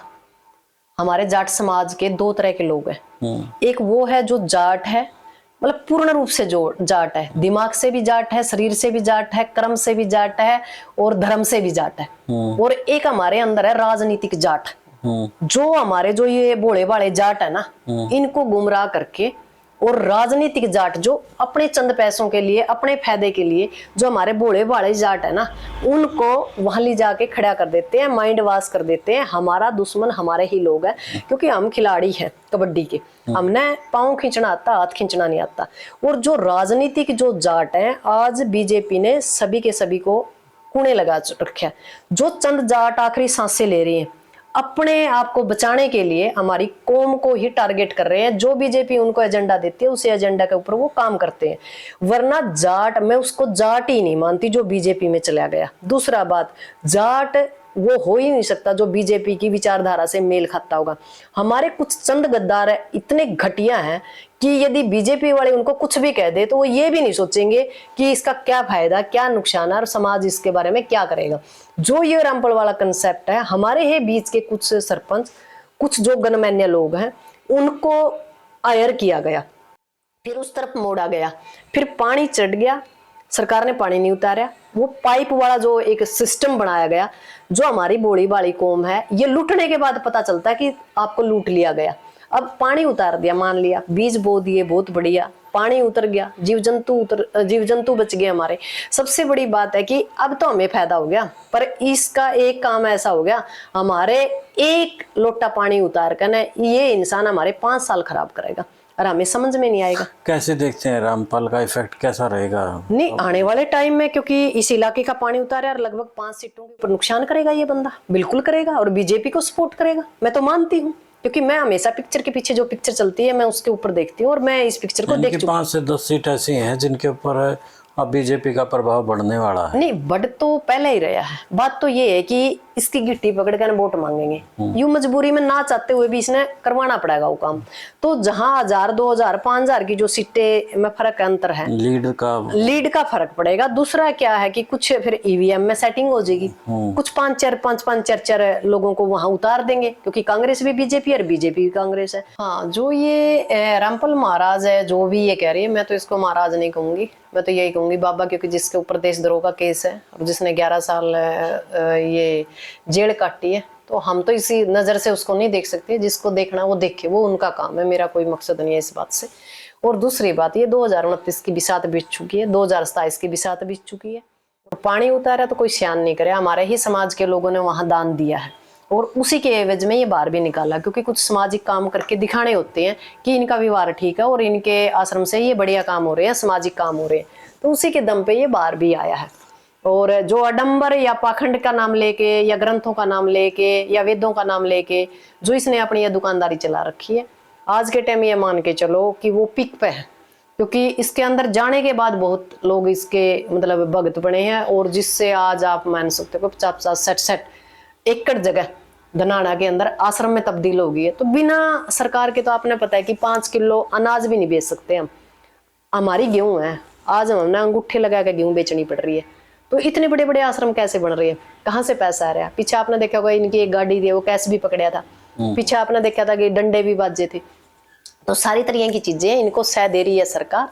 हमारे जाट समाज के 2 तरह के लोग हैं। एक वो है जो जाट है, मतलब पूर्ण रूप से जो जाट है, दिमाग से भी जाट है, शरीर से भी जाट है, कर्म से भी जाट है और धर्म से भी जाट है। और एक हमारे अंदर है राजनीतिक जाट, जो हमारे जो ये भोले भाले जाट है ना, इनको गुमराह करके और राजनीतिक जाट जो अपने चंद पैसों के लिए, अपने फायदे के लिए, जो हमारे भोले भाले जाट है ना, उनको वहां ले जाके खड़ा कर देते हैं, माइंड वॉश कर देते हैं। हमारा दुश्मन हमारे ही लोग हैं, क्योंकि हम खिलाड़ी हैं कबड्डी के। हमने पाँव खींचना आता, हाथ खींचना नहीं आता। और जो राजनीतिक जो जाट है, आज बीजेपी ने सभी के सभी को कूड़े लगा रखे हैं। जो चंद जाट आखिरी सांसें ले रही हैं, अपने आप को बचाने के लिए हमारी कौम को ही टारगेट कर रहे हैं। जो बीजेपी उनको एजेंडा देती है, उसी एजेंडा के ऊपर वो काम करते हैं। वरना जाट, मैं उसको जाट ही नहीं मानती जो बीजेपी में चला गया। दूसरा बात, जाट वो हो ही नहीं सकता जो बीजेपी की विचारधारा से मेल खाता होगा। हमारे कुछ चंद गद्दार है, इतने घटिया हैं कि यदि बीजेपी वाले उनको कुछ भी कह दे तो वो ये भी नहीं सोचेंगे कि इसका क्या फायदा, क्या नुकसान है और समाज इसके बारे में क्या करेगा। जो ये रामपाल वाला कंसेप्ट है, हमारे ही बीच के कुछ सरपंच, कुछ जो गणमान्य लोग हैं, उनको आयर किया गया, फिर उस तरफ मोड़ा गया, फिर पानी चढ़ गया, सरकार ने पानी नहीं उतारा। वो पाइप वाला जो एक सिस्टम बनाया गया, जो हमारी बोली वाली कौम है, ये लूटने के बाद पता चलता है कि आपको लूट लिया गया। अब पानी उतार दिया, मान लिया बीज बो दिए, बहुत बढ़िया, पानी उतर गया, जीव जंतु बच गए हमारे। सबसे बड़ी बात है कि अब तो हमें फायदा हो गया, पर इसका एक काम ऐसा हो गया, हमारे एक लोटा पानी उतार कर ना ये इंसान हमारे 5 साल खराब करेगा और हमें समझ में नहीं आएगा। कैसे देखते हैं रामपाल का इफेक्ट कैसा रहेगा? नहीं, आने वाले टाइम में, क्योंकि इस इलाके का पानी उतारा और लगभग 5 सीटों के ऊपर नुकसान करेगा ये बंदा, बिल्कुल करेगा। और बीजेपी को सपोर्ट करेगा, मैं तो मानती हूँ, क्योंकि मैं हमेशा पिक्चर के पीछे जो पिक्चर चलती है मैं उसके ऊपर देखती हूँ और मैं इस पिक्चर को देख चुकी हूँ। 5 से 10 सीट ऐसी हैं जिनके ऊपर अब बीजेपी का प्रभाव बढ़ने वाला है। नहीं, बढ़ तो पहले ही रहा है। बात तो ये है कि इसकी गिट्टी पकड़ कर वोट मांगेंगे, यूं मजबूरी में ना चाहते हुए भी इसने करवाना पड़ेगा वो काम। तो जहां 1000, 2000, 5000 की जो सीटें में फर्क अंतर है, लीड का फर्क पड़ेगा। दूसरा क्या है कि कुछ फिर ईवीएम में सेटिंग हो जाएगी, कुछ 5-4 लोगों को वहां उतार देंगे, क्योंकि कांग्रेस भी बीजेपी और बीजेपी भी कांग्रेस है। हाँ, जो ये रामपाल महाराज है, जो भी ये कह रही है, मैं तो इसको महाराज नहीं कहूंगी, मैं तो यही कहूंगी बाबा, क्योंकि जिसके ऊपर देशद्रोह का केस है और जिसने 11 साल ये जेल काटी है, तो हम तो इसी नजर से उसको नहीं देख सकते। जिसको देखना वो देखे, वो उनका काम है, मेरा कोई मकसद नहीं है इस बात से। और दूसरी बात, ये 2029 की बिसात बीत चुकी है, 2027 की बिसात बीत चुकी है, और पानी उतारा तो कोई श्यान नहीं करे। हमारे ही समाज के लोगों ने वहां दान दिया है और उसी के एवज में ये बाहर भी निकाला, क्योंकि कुछ सामाजिक काम करके दिखाने होते हैं कि इनका व्यवहार ठीक है और इनके आश्रम से ये बढ़िया काम हो रहे हैं, सामाजिक काम हो रहे हैं, तो उसी के दम पे ये बाहर भी आया है। और जो आडंबर या पाखंड का नाम लेके या ग्रंथों का नाम लेके या वेदों का नाम लेके जो इसने अपनी ये दुकानदारी चला रखी है, आज के टाइम ये मान के चलो कि वो पीक पे है, क्योंकि इसके अंदर जाने के बाद बहुत लोग इसके मतलब भगत बने हैं। और जिससे आज आप मान सकते हो 50-60 एकड़ जगह धनाना के अंदर आश्रम में तब्दील हो गई है। तो बिना सरकार के तो आपने पता है कि 5 किलो अनाज भी नहीं बेच सकते हम। हमारी गेहूं है, आज हमने अंगूठे लगा के गेहूं बेचनी पड़ रही है। तो इतने बड़े बड़े आश्रम कैसे बन रहे हैं, कहाँ से पैसा आ रहा है? पीछे आपने देखा होगा इनकी एक गाड़ी थी, वो कैश भी पकड़ाया था, पीछे आपने देखा था कि डंडे भी बाजे थे। तो सारी तरह की चीजें इनको सह दे रही है सरकार,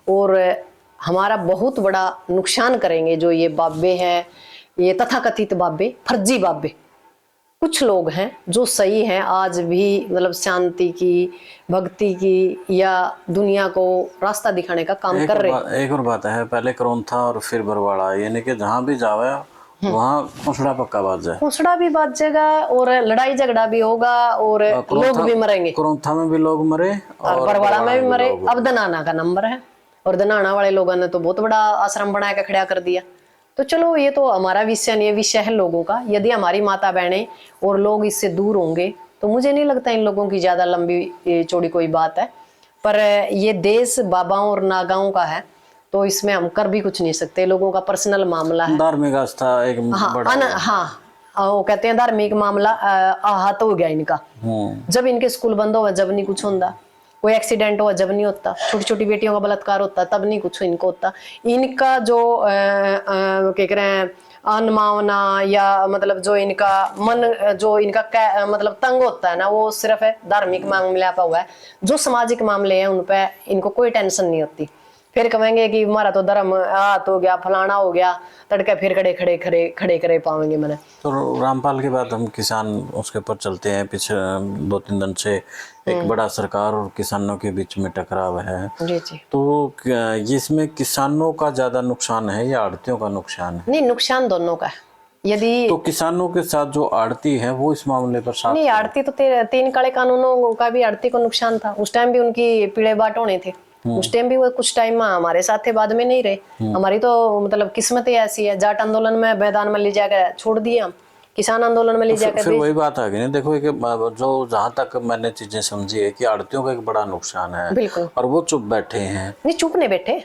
और हमारा बहुत बड़ा नुकसान करेंगे जो ये बाबे हैं, ये तथाकथित बाबे, फर्जी बाबे। कुछ लोग हैं जो सही हैं, आज भी मतलब शांति की, भक्ति की या दुनिया को रास्ता दिखाने का काम कर रहे हैं। एक और बात है, पहले करोंथा और फिर बरवाड़ा, यानी कि जहाँ भी जावे वहाँ खोसड़ा पक्का बाज जाए, खोसड़ा भी बाजेगा और लड़ाई झगड़ा भी होगा और लोग भी मरेंगे। करोंथा में भी लोग मरे और बरवाड़ा में भी मरे। अब दनाना का नंबर है और दनाना वाले लोगों ने तो बहुत बड़ा आश्रम बना के खड़ा कर दिया। तो चलो, ये तो हमारा विषय नहीं है, विषय है लोगों का। यदि हमारी माता बहनें और लोग इससे दूर होंगे तो मुझे नहीं लगता इन लोगों की ज्यादा लंबी चौड़ी कोई बात है। पर ये देश बाबाओं और नागाओं का है, तो इसमें हम कर भी कुछ नहीं सकते। लोगों का पर्सनल मामला है, धार्मिक आस्था एक बड़ा वो कहते हैं धार्मिक मामला आहत हो गया इनका। जब इनके स्कूल बंद हो, जब नहीं कुछ होता, कोई एक्सीडेंट हुआ जब नहीं होता, छोटी छोटी बेटियों का बलात्कार होता तब नहीं कुछ इनको होता। इनका जो क्या कह रहे हैं अनमावना या मतलब जो इनका मन, जो इनका मतलब तंग होता है ना, वो सिर्फ है धार्मिक मामले पर हुआ है। जो सामाजिक मामले हैं उन पे इनको कोई टेंशन नहीं होती। फिर कहेंगे कि हमारा तो धर्म हाथ हो गया, फलाना हो गया, तड़के फिर खड़े करे पाएंगे मैंने। तो रामपाल के बाद हम किसान उसके ऊपर चलते हैं। पीछे 2-3 दिन से एक बड़ा सरकार और किसानों के बीच में टकराव है। जी जी। तो इसमें किसानों का ज्यादा नुकसान है या आड़तियों का नुकसान है? नहीं, नुकसान दोनों का है। यदि तो किसानों के साथ जो आड़ती है वो इस मामले पर साथ नहीं, आड़ती तो 3 काले कानूनों का भी आड़ती को नुकसान था। उस टाइम भी उनकी पीड़े बाट होने थे, उस टाइम भी वो कुछ टाइम हमारे साथ थे, बाद में नहीं रहे। हमारी तो मतलब किस्मत ही ऐसी है। जाट आंदोलन में मैदान में ले जाकर छोड़ दिए हम, किसान आंदोलन में ले जाकर फिर वही बात आ गई ना। देखो कि जो जहाँ तक मैंने चीजें समझी है कि आड़तियों का एक बड़ा नुकसान है। बिल्कुल। और वो चुप बैठे हैं। नहीं, चुप नहीं बैठे,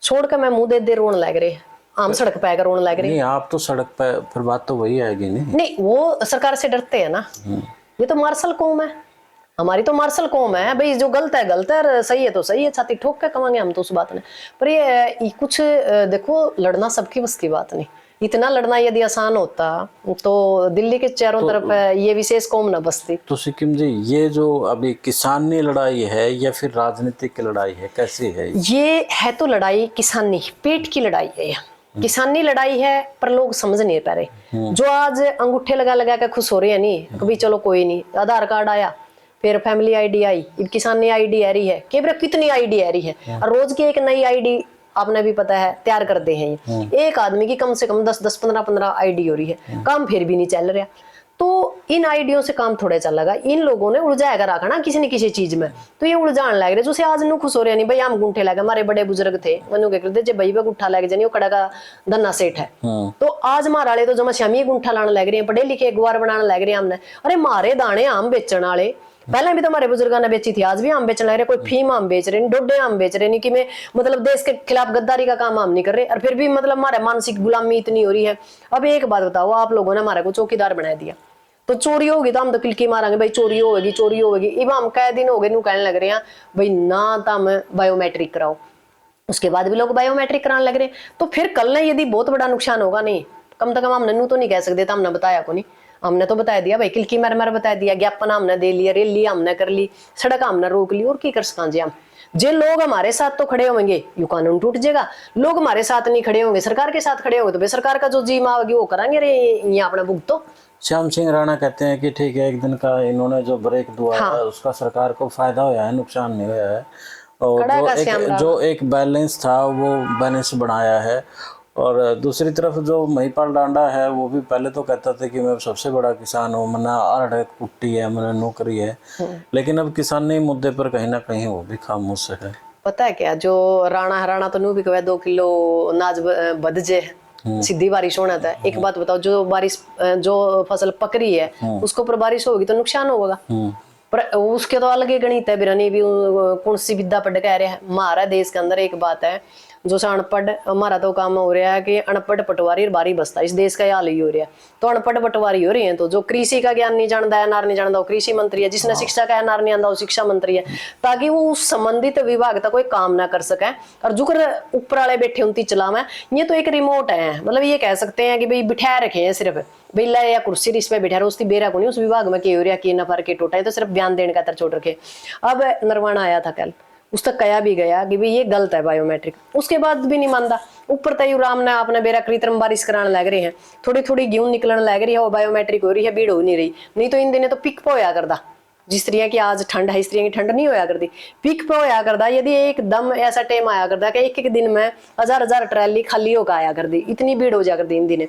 छोड़ कर मैं मुंह दे रोने लग रहे, आम सड़क पे आकर रोने लग रहे। नहीं, आप तो सड़क पे, फिर बात तो वही आएगी। नहीं, वो सरकार से डरते हैं ना। ये तो मार्शल कौम है, हमारी तो मार्शल कौम है भाई। जो गलत है गलत है, सही है तो सही है, छाती ठोक के कमांगे हम तो उस बात में। पर ये कुछ देखो, लड़ना सबकी बस की बात नहीं। इतना लड़ना यदि आसान होता तो दिल्ली के चारों तरफ ये विशेष कौम न बसती। तो सिक्किम जी, ये जो अभी किसानी लड़ाई है या फिर राजनीतिक लड़ाई है, कैसी है? ये है तो लड़ाई किसानी, पेट की लड़ाई है। किसानी लड़ाई है, पर लोग समझ नहीं पा रहे। जो आज अंगूठे लगा के खुश हो रहे हैं, नहीं कभी चलो कोई नहीं, आधार कार्ड आया, फिर फैमिली आईडी आई, किसानी आईडी आ रही है, कितनी आईडी आ रही है, और रोज की एक नई आईडी आपने भी पता है तैयार करते हैं। एक आदमी की कम से कम 10-10, 15-15 आईडी हो रही है, काम फिर भी नहीं चल रहा। तो इन आईडियों से काम थोड़ा चलेगा। इन लोगों ने उलझाया रखा ना किसी न किसी चीज में, तो ये उलझान लग रहे। जो आज नु खुश हो रहे नहीं भाई, हम गुंठे लगे, हमारे बड़े बुजुर्ग थे मनु के करते भाई पे गुंठा लग जानी, वो कड़ा का धन्ना सेठ है। तो आज मार वाले तो जमा श्यामी गुंठा लाने लग रहे हैं, पढ़े लिखे अखबार बनाने लग रहे हैं हमने। अरे मारे दाने आम बेचने वाले पहले भी तो हमारे बुजुर्गों ने बेची थी, आज भी आम बेचने लग रहे, कोई फीम आम बेच रहे, डोडे आम बेच रहे, नहीं कि मैं मतलब देश के खिलाफ गद्दारी का काम हम नहीं कर रहे, और फिर भी मतलब हमारे मानसिक गुलामी इतनी हो रही है। अब एक बात बताओ, आप लोगों ने हमारे को चौकीदार बना दिया, तो चोरी होगी तो हम तो किलकी मारेंगे भाई, चोरी होगी चोरी होगी। इब हम कई दिन हो गए नू कहने लग रहे हैं भाई ना तो हम बायोमेट्रिक कराओ, उसके बाद भी लोग बायोमेट्रिक कराने लग रहे हैं। तो फिर कल ने यदि बहुत बड़ा नुकसान होगा, नहीं कम से कम हम नन्नू तो नहीं कह सकते था हमने बताया को नहीं, हमने तो बता दिया भाई, किलकी मर बता दिया, ज्ञापन हमने दे लिया, रैली हमने कर ली, सड़क हमने रोक ली, और की कर सकेंगे हम। जे लोग हमारे साथ तो खड़े होंगे यू कानून टूट जाएगा, लोग हमारे साथ नहीं खड़े होंगे, सरकार के साथ खड़े होंगे, तो भाई सरकार का जो जी मांगेगी वो कराएंगे रे, यहाँ अपना भुगतो। श्याम सिंह राणा कहते हैं कि ठीक है, एक दिन का इन्होंने जो ब्रेक दिया है उसका सरकार को फायदा हुआ है, नुकसान नहीं हुआ है, और जो एक बैलेंस था वो बैलेंस बनाया है। और दूसरी तरफ जो महिपाल डांडा है वो भी पहले तो कहता था कि मैं सबसे बड़ा किसान हूँ, मना आड़ कुट्टी है, मना नौकरी है, लेकिन अब किसानी मुद्दे पर कहीं ना कहीं वो भी खामोश है। पता है क्या, जो राणा तो नू भी कहे 2 किलो अनाज बदजे सीधी बारिश होना था। एक बात बताओ, जो बारिश जो फसल पक रही है उसको पर बारिश होगी तो नुकसान होगा, पर उसके तो अलग ही गणित है, बिरनी भी कौन सी विद्या पढ़ कह रहे हैं। हमारा देश के अंदर एक बात है, जो सा अनपढ़, हमारा तो काम हो रहा है कि अनपढ़ पटवारी और बारी बसता, इस देश का हाल ही हो रहा है। तो अनपढ़ पटवारी हो रही है, तो जो कृषि का ज्ञान नहीं जानता है, नार नहीं जानता, वो कृषि मंत्री है, जिसने शिक्षा का नार नहीं आता वो शिक्षा मंत्री है, ताकि वो उस संबंधित विभाग तक कोई काम ना कर सके, और जो ऊपर वाले बैठे उनकी चलावे। ये तो एक रिमोट है, मतलब ये कह सकते हैं कि भाई बिठा रखे हैं सिर्फ, भाई ला या कुर्सी इस पे बैठा रहे, उसकी बेरा को नहीं, उस विभाग में के हो रहा की नफर के टोटा है, तो सिर्फ बयान देने का तर छोड़ रखे। अब नरवाना आया था कल, उस तक कहा भी गया कि भाई ये गलत है बायोमेट्रिक, उसके बाद भी नहीं मानता। ऊपर तय राम ने अपने बेरा कृत्रिम बारिश कराने लग रहे हैं, थोड़ी थोड़ी गेहूं निकलने लग रही है, वो बायोमेट्रिक हो रही है, भीड़ हो नहीं रही। नहीं तो इन दिनों तो पिक पे होया करदा, जिस तरह की आज ठंड है इस तरह की ठंड नहीं होया करती, पिक पे होया करदा। यदि एकदम ऐसा टाइम आया करदा कि एक दिन में 1000 ट्रैली खाली होकर आया कर दी, इतनी भीड़ हो जा करती इन दिनों।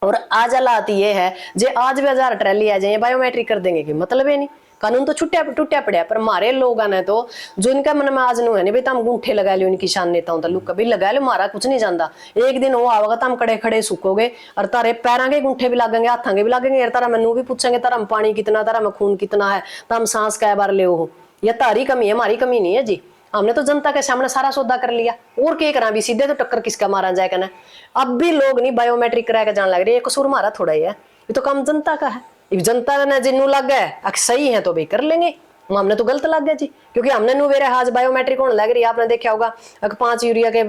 और आज हालात ये है, जे आज भी 1000 ट्रैली आ जाए बायोमेट्रिक कर देंगे कि मतलब है नहीं, कानून तो टूटा पड़ा। पर हमारे लोगों ने तो जो इनका मन में आज नहीं भाई तुम गुंठे लगा लो इन किसान नेताओं तक, लुक कभी लगा लो, मारा कुछ नहीं जानता। एक दिन वो आवेगा तुम खड़े खड़े सूखोगे, और तारे पैरों के गुंठे भी लगेंगे, हाथों के भी लगेंगे, तारा मैनू भी पूछेंगे तारा में पानी कितना, तारा में खून कितना है, तुम सांस कै बार ले हो। यह तारी कमी है, हमारी कमी नहीं है जी। हमने तो जनता के सामने सारा सौदा कर लिया, और क्या करा भी, सीधे तो टक्कर किसका मारा जाए कहना। अब भी लोग नहीं बायोमेट्रिक करा के जाने लग रहे, ये कसूर हमारा थोड़ा ही है, ये तो काम जनता का है। जनता ने जिन्नू लग गए सही है तो भाई कर लेंगे, हमने तो गलत लग गया जी, क्योंकि हमने नु मेरे आज बायोमेट्रिक होने लग रही है। आपने देखा होगा 5 यूरिया के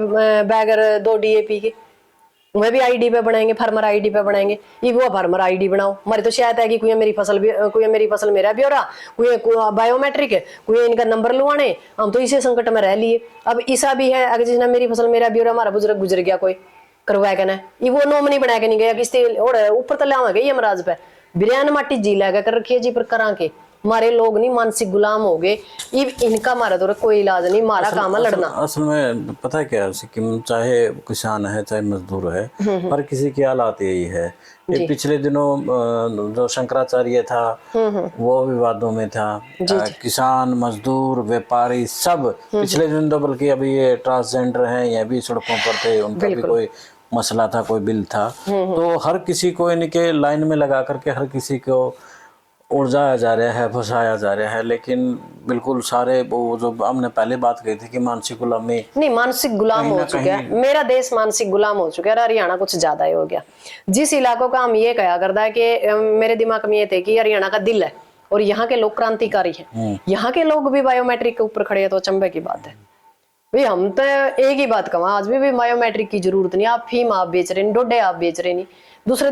बैग 2 DAP के, वह भी आईडी पे बनाएंगे, फार्मर आईडी पे बनाएंगे। ये वो फार्मर आईडी बनाओ, हमारी तो शिकायत है कि कोई मेरी फसल मेरा ब्यौरा, कोई बायोमेट्रिक है, कोई इनका नंबर लुआने, हम तो इसी संकट में रह लिए। अब ऐसा भी है, अगर जिसने मेरी फसल मेरा ब्यौरा, हमारा बुजुर्ग गुजर गया कोई करवाया कहना, ये वो नॉमिनी बना के नहीं गया, किस्ती ऊपर तले आवे गई महाराज पे बिरयान माटी जी लगा कर रखी है जी। पर करा के हमारे लोग नहीं मानसिक गुलाम हो गए, इनका हमारा तो कोई इलाज नहीं, हमारा काम है लड़ना। असल में पता है क्या, सिक्किम चाहे किसान है चाहे मजदूर है, हर किसी की हालात यही है। ये पिछले दिनों जो शंकराचार्य था वो विवादों में था, किसान मजदूर व्यापारी सब पिछले दिन तो, बल्कि अभी ये ट्रांसजेंडर हैं ये भी सड़कों पर थे, उनका भी कोई मसला था, कोई बिल था। तो हर किसी को इनके लाइन में लगा करके हर किसी को उलझाया जा रहा है, फंसाया जा रहा है। लेकिन बिल्कुल सारे वो जो हमने पहले बात कही थी कि मानसिक गुलामी नहीं, मानसिक गुलाम हो चुका है, मेरा देश मानसिक गुलाम हो चुका है। हरियाणा कुछ ज्यादा ही हो गया। जिस इलाकों का हम ये कहा करता है कि मेरे दिमाग में ये थे कि हरियाणा का दिल है और यहाँ के लोग क्रांतिकारी हैं, यहाँ के लोग भी बायोमेट्रिक के ऊपर खड़े हैं, तो अचंभे की बात है भाई। हम तो एक ही बात कहूँ, आज भी बायोमेट्रिक की जरूरत नहीं। आप फीम आप बेच रहे नहीं, डोडे आप बेच रहे नहीं, दूसरा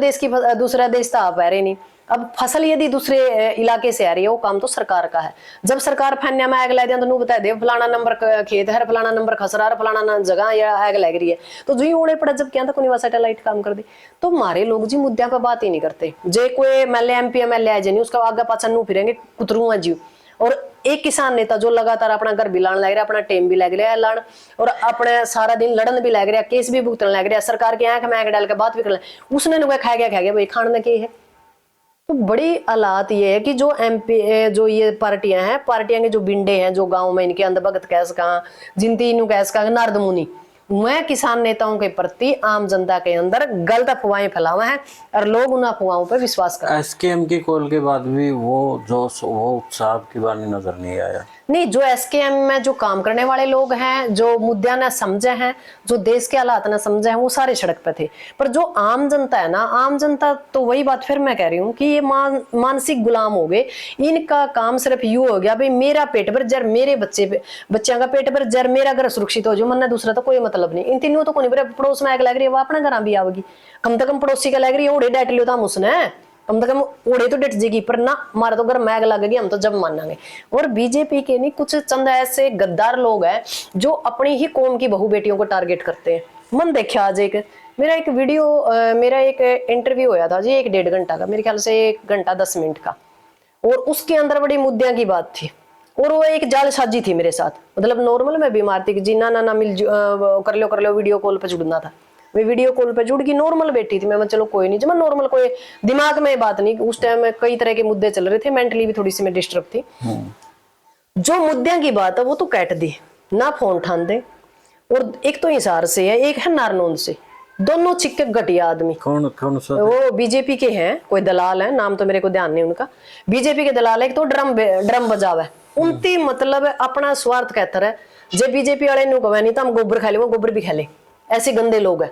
देश तो आप आ रहे नहीं। अब फसल यदि दूसरे इलाके से आ रही है, वो काम तो सरकार का है। जब सरकार फैन्या में आग ला दिया तो नू बता दे फलाना नंबर खेत है, फलाना नंबर खसरा, फलाना जगह या आग लग रही है, तो जो ही ओड़े पड़ा जब क्या था कोई सैटेलाइट काम कर दे। तो हमारे लोग जी मुद्दों पर बात ही नहीं करते। जे कोई MLA MP MLA आ जाए उसका आगे पाछा नू फिरेंगे कुतरू है जी। और एक किसान नेता जो लगातार अपना घर भी लाने लग रहा, अपना टाइम भी लग रहा है लान, और अपने सारा दिन लड़न भी लग रहा, केस भी भुगतने लग रहा, सरकार के आंख में आंख डाल के बात भी कर, उसने खा गया भाई खाने के है। तो बड़ी हालात ये है कि जो MP जो ये पार्टियां हैं, पार्टियां के जो बिंडे हैं, जो गांव में इनके अंदर भगत कह सका, जिनती कह सका, नारद मुनि, मैं किसान नेताओं के प्रति आम जनता के अंदर गलत अफवाहें फैलावे हैं और लोग उन अफवाहों पर विश्वास करते हैं। एसकेएम की कॉल के बाद भी वो जोश, वो उत्साह की बानी नजर नहीं आया। नहीं, जो एसकेएम में जो काम करने वाले लोग हैं, जो मुद्दा न समझे हैं, जो देश के हालात न समझे हैं, वो सारे सड़क पे थे। पर जो आम जनता है ना, आम जनता तो वही बात फिर मैं कह रही हूँ कि ये मानसिक गुलाम हो गए। इनका काम सिर्फ यू हो गया भाई मेरा पेट भर जर, मेरे बच्चों का पेट भर जर, मेरा घर सुरक्षित हो जो, मन दूसरा तो कोई मतलब नहीं। इन तीनों तो कोई पड़ोस में आग लग रही है वो अपने घर भी आवेगी, कम से कम पड़ोसी का लग रही है ओढ़े डाट लियो था उसने, कम से कम ओढ़े तो डट जाएगी, पर ना हमारा तो घर मैग लगेगी, हम तो जब मानेंगे। और बीजेपी के नहीं कुछ चंद ऐसे गद्दार लोग हैं जो अपनी ही कौम की बहू बेटियों को टारगेट करते हैं। मन देखा आज मेरा एक इंटरव्यू होया था जी, 1-1.5 घंटा का, मेरे ख्याल से 1 घंटा 10 मिनट का, और उसके अंदर बड़ी मुद्दों की बात थी और वो एक जालसाजी थी मेरे साथ। मतलब नॉर्मल मैं बीमार थी कि जी ना मिल कर लो वीडियो कॉल पे जुड़ना था। मैं वीडियो कॉल पे जुड़ गई, नॉर्मल बैठी थी मैं चलो कोई नहीं, जब मैं नॉर्मल, कोई दिमाग में बात नहीं, उस टाइम में कई तरह के मुद्दे चल रहे थे, मेंटली भी थोड़ी सी मैं डिस्टर्ब थी। जो मुद्दों की बात है वो तो काट दी ना, फोन ठान दे। और एक तो हिसार से है, एक है नारनौंद से, दोनों चिक्के घटिया आदमी। कौन कौन सा? वो बीजेपी के हैं, कोई दलाल है, नाम तो मेरे को ध्यान नहीं उनका। बीजेपी के दलाल है, एक तो ड्रम बजावे, उनती मतलब अपना स्वार्थ कहता है। जे बीजेपी वाले नु कहे नहीं तो हम गोबर खा ले, वो गोबर भी खा ले, ऐसे गंदे लोग हैं।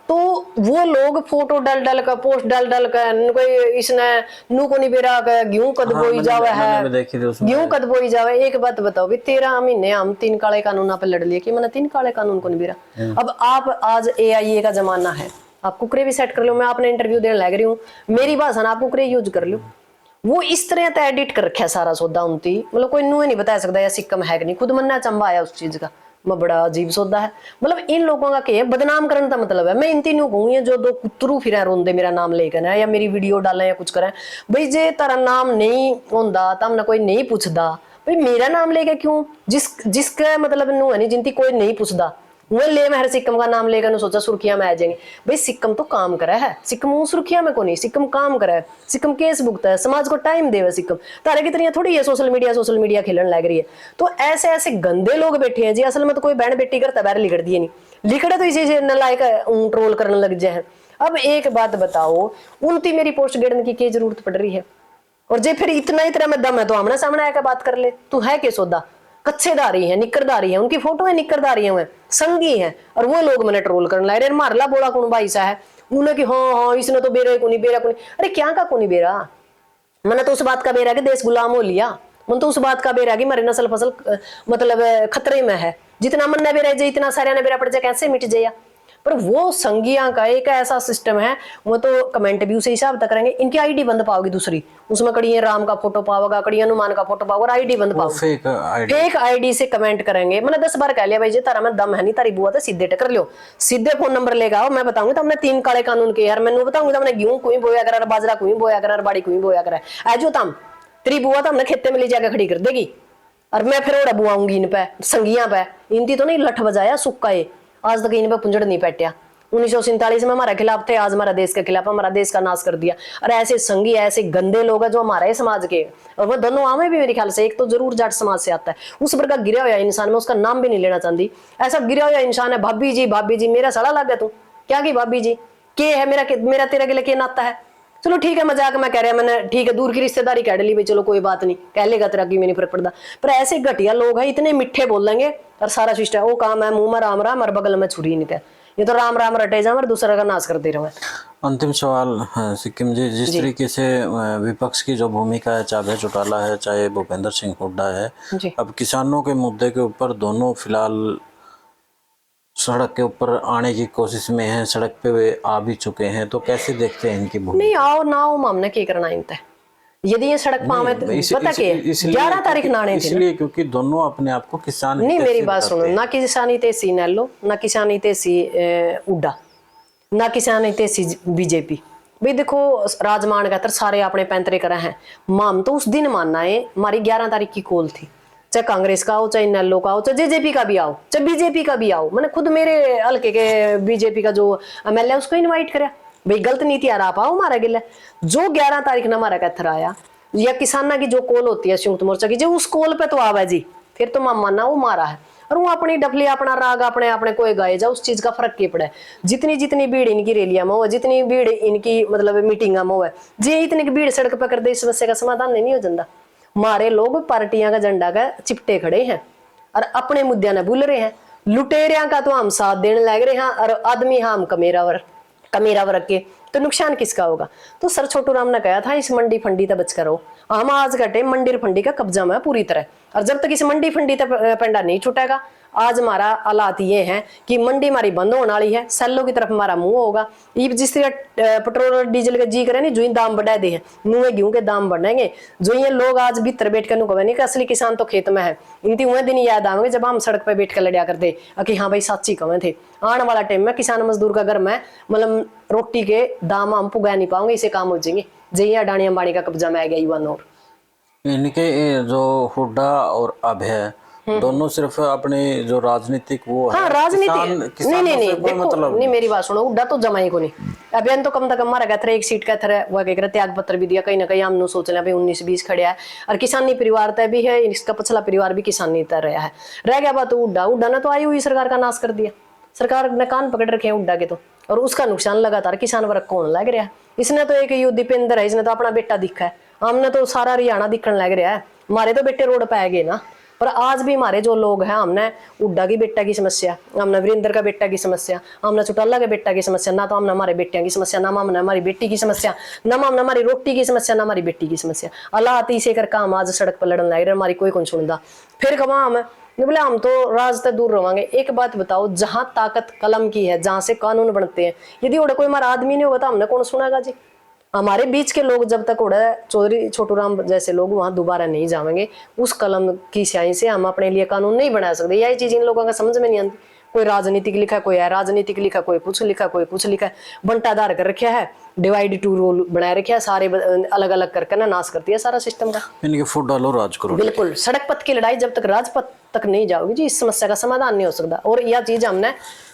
तो वो लोग फोटो डाल का, पोस्ट डाल का, कोई इसने नू को नहीं बेरा गेहूं कद बोई जावे है, गेहूं कद बोई जावे। एक बात बताओ भी, 13 महीने हम 3 काले कानून पे लड़ लिए कि मैंने 3 काले कानून को नहीं बेरा। अब आप आज AIA का जमाना है, आप कुकरे भी सेट कर लो, मैं आपने इंटरव्यू देने लग रही हूँ, मेरी भाषा ना आप कुकरे यूज कर लो। वो इस तरह से एडिट कर रखा है सारा सौदा उनती, मतलब कोई नू नहीं बता सकता या सिक्कम है कि नहीं, खुद मन्ना चंबा आया उस चीज का, मैं बड़ा अजीब सौदा है। मतलब इन लोगों का क्या बदनाम करने का मतलब है। मैं इन तीनों कहूँ जो 2 कुतरू फिर रोंदे मेरा नाम लेकर या मेरी वीडियो डालें या कुछ करें, भाई जे तारा नाम नहीं होंदा तो हमने कोई नहीं पूछदा, भाई मेरा नाम लेके क्यों, जिसका मतलब नू है नहीं, जिनती कोई नहीं पूछदा वो ले मैं हर सिक्कम का नाम लेकर सोचा सुर्खियां में आ जाएंगे। भाई सिक्कम तो काम करा है, सिक्कम वो सुर्खियां में को नहीं, सिक्कम काम करा है, सिक्कम केस भुगता है, समाज को टाइम देवे सिक्कम। तारे की तरह थोड़ी है सोशल मीडिया खेलने लग रही है। तो ऐसे गंदे लोग बैठे हैं जी, असल में तो कोई बहन बेटी करता बाहर लिखड़ दिए नहीं, लिखड़े तो इसी से नलायक ट्रोल करने लग जाए। अब एक बात बताओ, उनती मेरी पोस्ट गिरने की क्या जरूरत पड़ रही है? और जे फिर इतना ही तरह में दम है तो आमने सामने आकर बात कर ले, तू है के सौदा, कच्चेदारी है, निकरदारी है, उनकी फोटो है निकरदारी है, संगी है, और वो लोग मैंने ट्रोल करने लगे। अरे मारला बोला कौन भाई सा है उन्हें कि हाँ इसने तो बेरा को नहीं, अरे क्या का को नहीं बेरा, मैंने तो उस बात का बेरा कि देश गुलाम हो लिया, मन तो उस बात का बेरा कि मेरे नस्ल फसल मतलब खतरे में है, जितना मन ने बेरा जाए इतना सारे ने बेरा पड़ जाए, कैसे मिट जाए। पर वो संगिया का एक ऐसा सिस्टम है, वो तो कमेंट भी उसे हिसाब तक करेंगे, इनकी आईडी बंद पाओगी दूसरी, उसमें कड़ी राम का फोटो पाओगा, कड़ी हनुमान का फोटो पाओगा, आईडी बंद पाओगे, फेक आईडी से कमेंट करेंगे। मैंने 10 बार कह लिया भाई जी तारा में दम है नहीं, तारी बुआ तो सीधे टकर लो, सीधे फोन नंबर लेगा आओ, मैं बताऊंगी तो हमने 3 काले कानून के यार, मैंने बताऊंगी तो हमने गेहूं कोई बोया करा, बाजरा कोई बोया करा, बाड़ी कोई बोया करा, ऐजो तम तेरी बुआ तो हमने खेते में ले जाकर खड़ी कर देगी, और मैं फिर ओड़ा बुआऊंगी इन पे संगिया पे, इनती तो नहीं लठ बजाया सुक्का है, आज तक इन पे पुंजड़ नहीं पैटिया। 1947 में हमारे खिलाफ थे, आज हमारा देश के खिलाफ, हमारा देश का नाश कर दिया। और ऐसे संगी ऐसे गंदे लोग हैं जो हमारे समाज के, और वो दोनों आमे भी मेरे ख्याल से एक तो जरूर जाट समाज से आता है, उस पर का गिरा हुआ इंसान, मैं उसका नाम भी नहीं लेना चाहती, ऐसा गिरा हुआ इंसान है। भाभी जी मेरा सड़ा लग गया तू क्या की भाभी जी के है, मेरा तेरा के लिए नाता है, चलो ठीक है मजाक में कह रहा है, मैंने ठीक है दूर की रिश्तेदारी कह ली भाई, चलो कोई बात नहीं कह लेगा तेरा की नहीं फर्क पड़ता। पर ऐसे घटिया लोग हैं, इतने मिठे बोलेंगे और सारा सिस्टम वो काम है मुंह में राम राम और बगल में छुरी नहीं था, ये तो राम राम रटे जा और दूसरा का नाश कर दे रहा है। अंतिम सवाल सिक्किम जी, जिस तरीके से विपक्ष की जो भूमिका है, चाहे चौटाला है चाहे भूपेंद्र सिंह हुड्डा है, अब किसानों के मुद्दे के ऊपर दोनों फिलहाल सड़क के ऊपर आने की कोशिश में हैं, सड़क पे वे आ भी चुके हैं, तो कैसे देखते हैं इनकी भूमिका? नहीं आओ ना आओ हमने क्या करना इनते, यदि ये सड़क पावे पता के 11 तारीख नाने थे, इसलिए क्योंकि दोनों अपने आप को किसान नहीं, मेरी बात सुनो, ना किसानी तेसी नैलो, ना किसानी तेसी उड्डा, ना किसानी तेसी बीजेपी। भाई देखो राजमान कहते सारे अपने पैंतरे करे हैं, माम तो उस दिन मानना है, हमारी 11 तारीख की कॉल थी, चाहे कांग्रेस का हो, चाहे नैलो का हो, चाहे जेजेपी का भी आओ, चाहे बीजेपी का भी आओ, मैंने खुद मेरे हल्के के बीजेपी का जो MLA उसको इन्वाइट कराया, भाई गलत नीति आ रहा पाओ हमारा गिला। जो 11 तारीख ना हमारा कैथर आया, या किसाना की जो कॉल होती है संयुक्त मोर्चा की, जो उस कॉल पे तो आवा जी, फिर तो मामा ना वो मारा है। और वो अपनी डफली अपना राग अपने अपने कोई गाए जा, उस चीज का फर्क क्या पड़ा है। जितनी जितनी भीड़ इनकी रैलियां में हो, जितनी भीड़ इनकी मतलब मीटिंगा में हो, जे इतनी भीड़ सड़क पर कर दे, इस समस्या का समाधान नहीं हो जाता। हमारे लोग पार्टियां का झंडा का चिपटे खड़े हैं और अपने मुद्दे न भूल रहे हैं। लुटेरिया का तो हम साथ देने लग रहे हैं और आदमी हम कमेरा वर्ग के, तो नुकसान किसका होगा। तो सर छोटू राम ने कहा था इस मंडी फंडी तक बच करो। हम आज का टाइम मंडी फंडी का कब्जा में पूरी तरह, और जब तक इस मंडी फंडी तक पंडा नहीं छूटेगा, आज हमारा हालात ये है कि मंडी हमारी बंद होने वाली है, सेलों की तरफ हमारा मुंह होगा। ये जिस तरह पेट्रोल और डीजल का जी करे नहीं, जो ही दाम बढ़ा दे हैं, मुँह गेहूं के दाम बढ़ेंगे। जो ये लोग आज भीतर बैठ कर नहीं कि असली किसान तो खेत में है, इनकी वह दिन याद आवेंगे जब हम सड़क पर बैठ कर लड़िया करते कि हाँ भाई साची कमें थे। आने वाला टाइम में किसान मजदूर का घर में मतलब रोटी के दाम हम पुगा नहीं पाओगे, इसे काम हो जाएंगे। जय अडानी अंबानी का कब्जा में आ गया युवा और इनके जो हुड्डा और अभय दोनों सिर्फ अपने जो राजनीतिक वो हाँ, है, राजनीति नहीं देखो मतलब नहीं, मेरी बात सुनो, हुड्डा तो जमा ही को नहीं। अभियान तो कम से कम मारा गया था, एक सीट का था वह कह त्याग पत्र भी दिया, कहीं ना कहीं हम सोच रहे 19-20 खड़े है और किसानी परिवार तय भी है, इसका पिछला परिवार भी किसानी तय रहा है। रह गया बात हुड्डा ने तो आई हुई सरकार का नाश कर दिया, सरकार ने कान पकड़ रखे हैं हुड्डा के, तो और उसका नुकसान लगातार किसान वर्ग को होने लग रहा है। इसने तो एक युद्ध दीपेंद्र है, इसने तो अपना बेटा दिखा है, हमने तो सारा हरियाणा दिखने लग रहा है। हमारे तो बेटे रोड पे आ गए ना, पर आज भी हमारे जो लोग हैं, हमने हुड्डा की बेटा की समस्या, हमने वीरेंद्र का बेटा की समस्या, हमने चौटाला के बेटा की समस्या, ना तो हमने हमारे बेटियों की समस्या, ना हमने हमारी बेटी की समस्या, ना हमने हमारी रोटी की समस्या, ना हमारी बेटी की समस्या। अल्लाह तीसे कर काम आज सड़क पर लड़न लग रहे, हमारी कोई कौन सुनता। फिर कमा हम बोले हम तो राज तक दूर रहोगे। एक बात बताओ, जहां ताकत कलम की है, जहां से कानून बनते हैं, यदि ओड़ा कोई हमारा आदमी नहीं होगा तो हमने कौन सुनागा जी। हमारे बीच के लोग जब तक ओड़ा चौधरी छोटू राम जैसे लोग वहां दोबारा नहीं जाएंगे, उस कलम की स्याही से हम अपने लिए कानून नहीं बना सकते। यही चीज इन लोगों का समझ में नहीं आती। कोई राजनीतिक लिखा, कोई है राजनीतिक लिखा, कोई कुछ लिखा, कोई कुछ लिखा, बंटाधार कर रखा है, डिवाइड टू रूल बनाए रखे है, सारे अलग अलग करके ना नाश करती है सारा सिस्टम का। इनके फुट डालो राज करो। बिल्कुल, सड़क पथ की लड़ाई जब तक राजपथ तक नहीं जाओगी जी, इस समस्या का समाधान नहीं हो सकता। और यह चीज हमने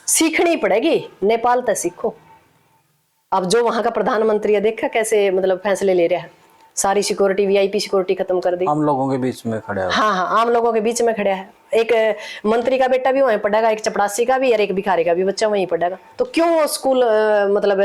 सीखनी पड़ेगी, नेपाल तक सीखो। अब जो वहां का प्रधानमंत्री है, देखा कैसे मतलब फैसले ले रहा है, सारी सिक्योरिटी वीआईपी सिक्योरिटी खत्म कर दी, आम लोगों के बीच में खड़ा है। हाँ, आम लोगों के बीच में खड़ा है। एक मंत्री का बेटा भी वहीं पढ़ेगा, एक चपरासी का भी और एक भिखारी का भी बच्चा वहीं पढ़ेगा। तो क्यों स्कूल मतलब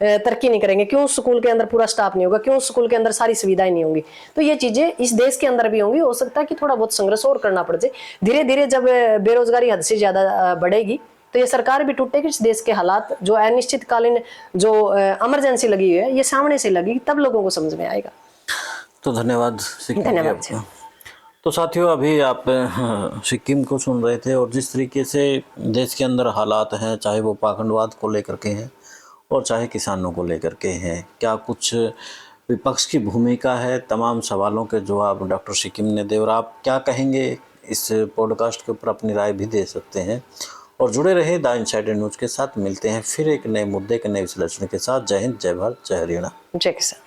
तरक्की नहीं करेंगे? क्यों स्कूल के अंदर पूरा स्टाफ नहीं होगा? क्यों स्कूल के अंदर सारी सुविधाएं नहीं होंगी? तो ये चीजें इस देश के अंदर भी होंगी। हो सकता है कि थोड़ा बहुत संघर्ष और करना पड़ जाए। धीरे धीरे जब बेरोजगारी हद से ज्यादा बढ़ेगी तो ये सरकार भी टूटेगी। इस देश के हालात जो अनिश्चितकालीन जो इमरजेंसी लगी हुई है, ये सामने से लगी, तब लोगों को समझ में आएगा। तो धन्यवाद धन्यवाद। तो साथियों, अभी आप सिक्किम को सुन रहे थे और जिस तरीके से देश के अंदर हालात हैं, चाहे वो पाखंडवाद को लेकर के हैं और चाहे किसानों को लेकर के हैं, क्या कुछ विपक्ष की भूमिका है, तमाम सवालों के जवाब डॉक्टर सिक्किम ने दे। और आप क्या कहेंगे इस पॉडकास्ट के ऊपर अपनी राय भी दे सकते हैं। और जुड़े रहे द इनसाइडर न्यूज़ के साथ। मिलते हैं फिर एक नए मुद्दे के नए विश्लेषण के साथ। जय हिंद, जय भारत, जय हरियाणा, जय किसान।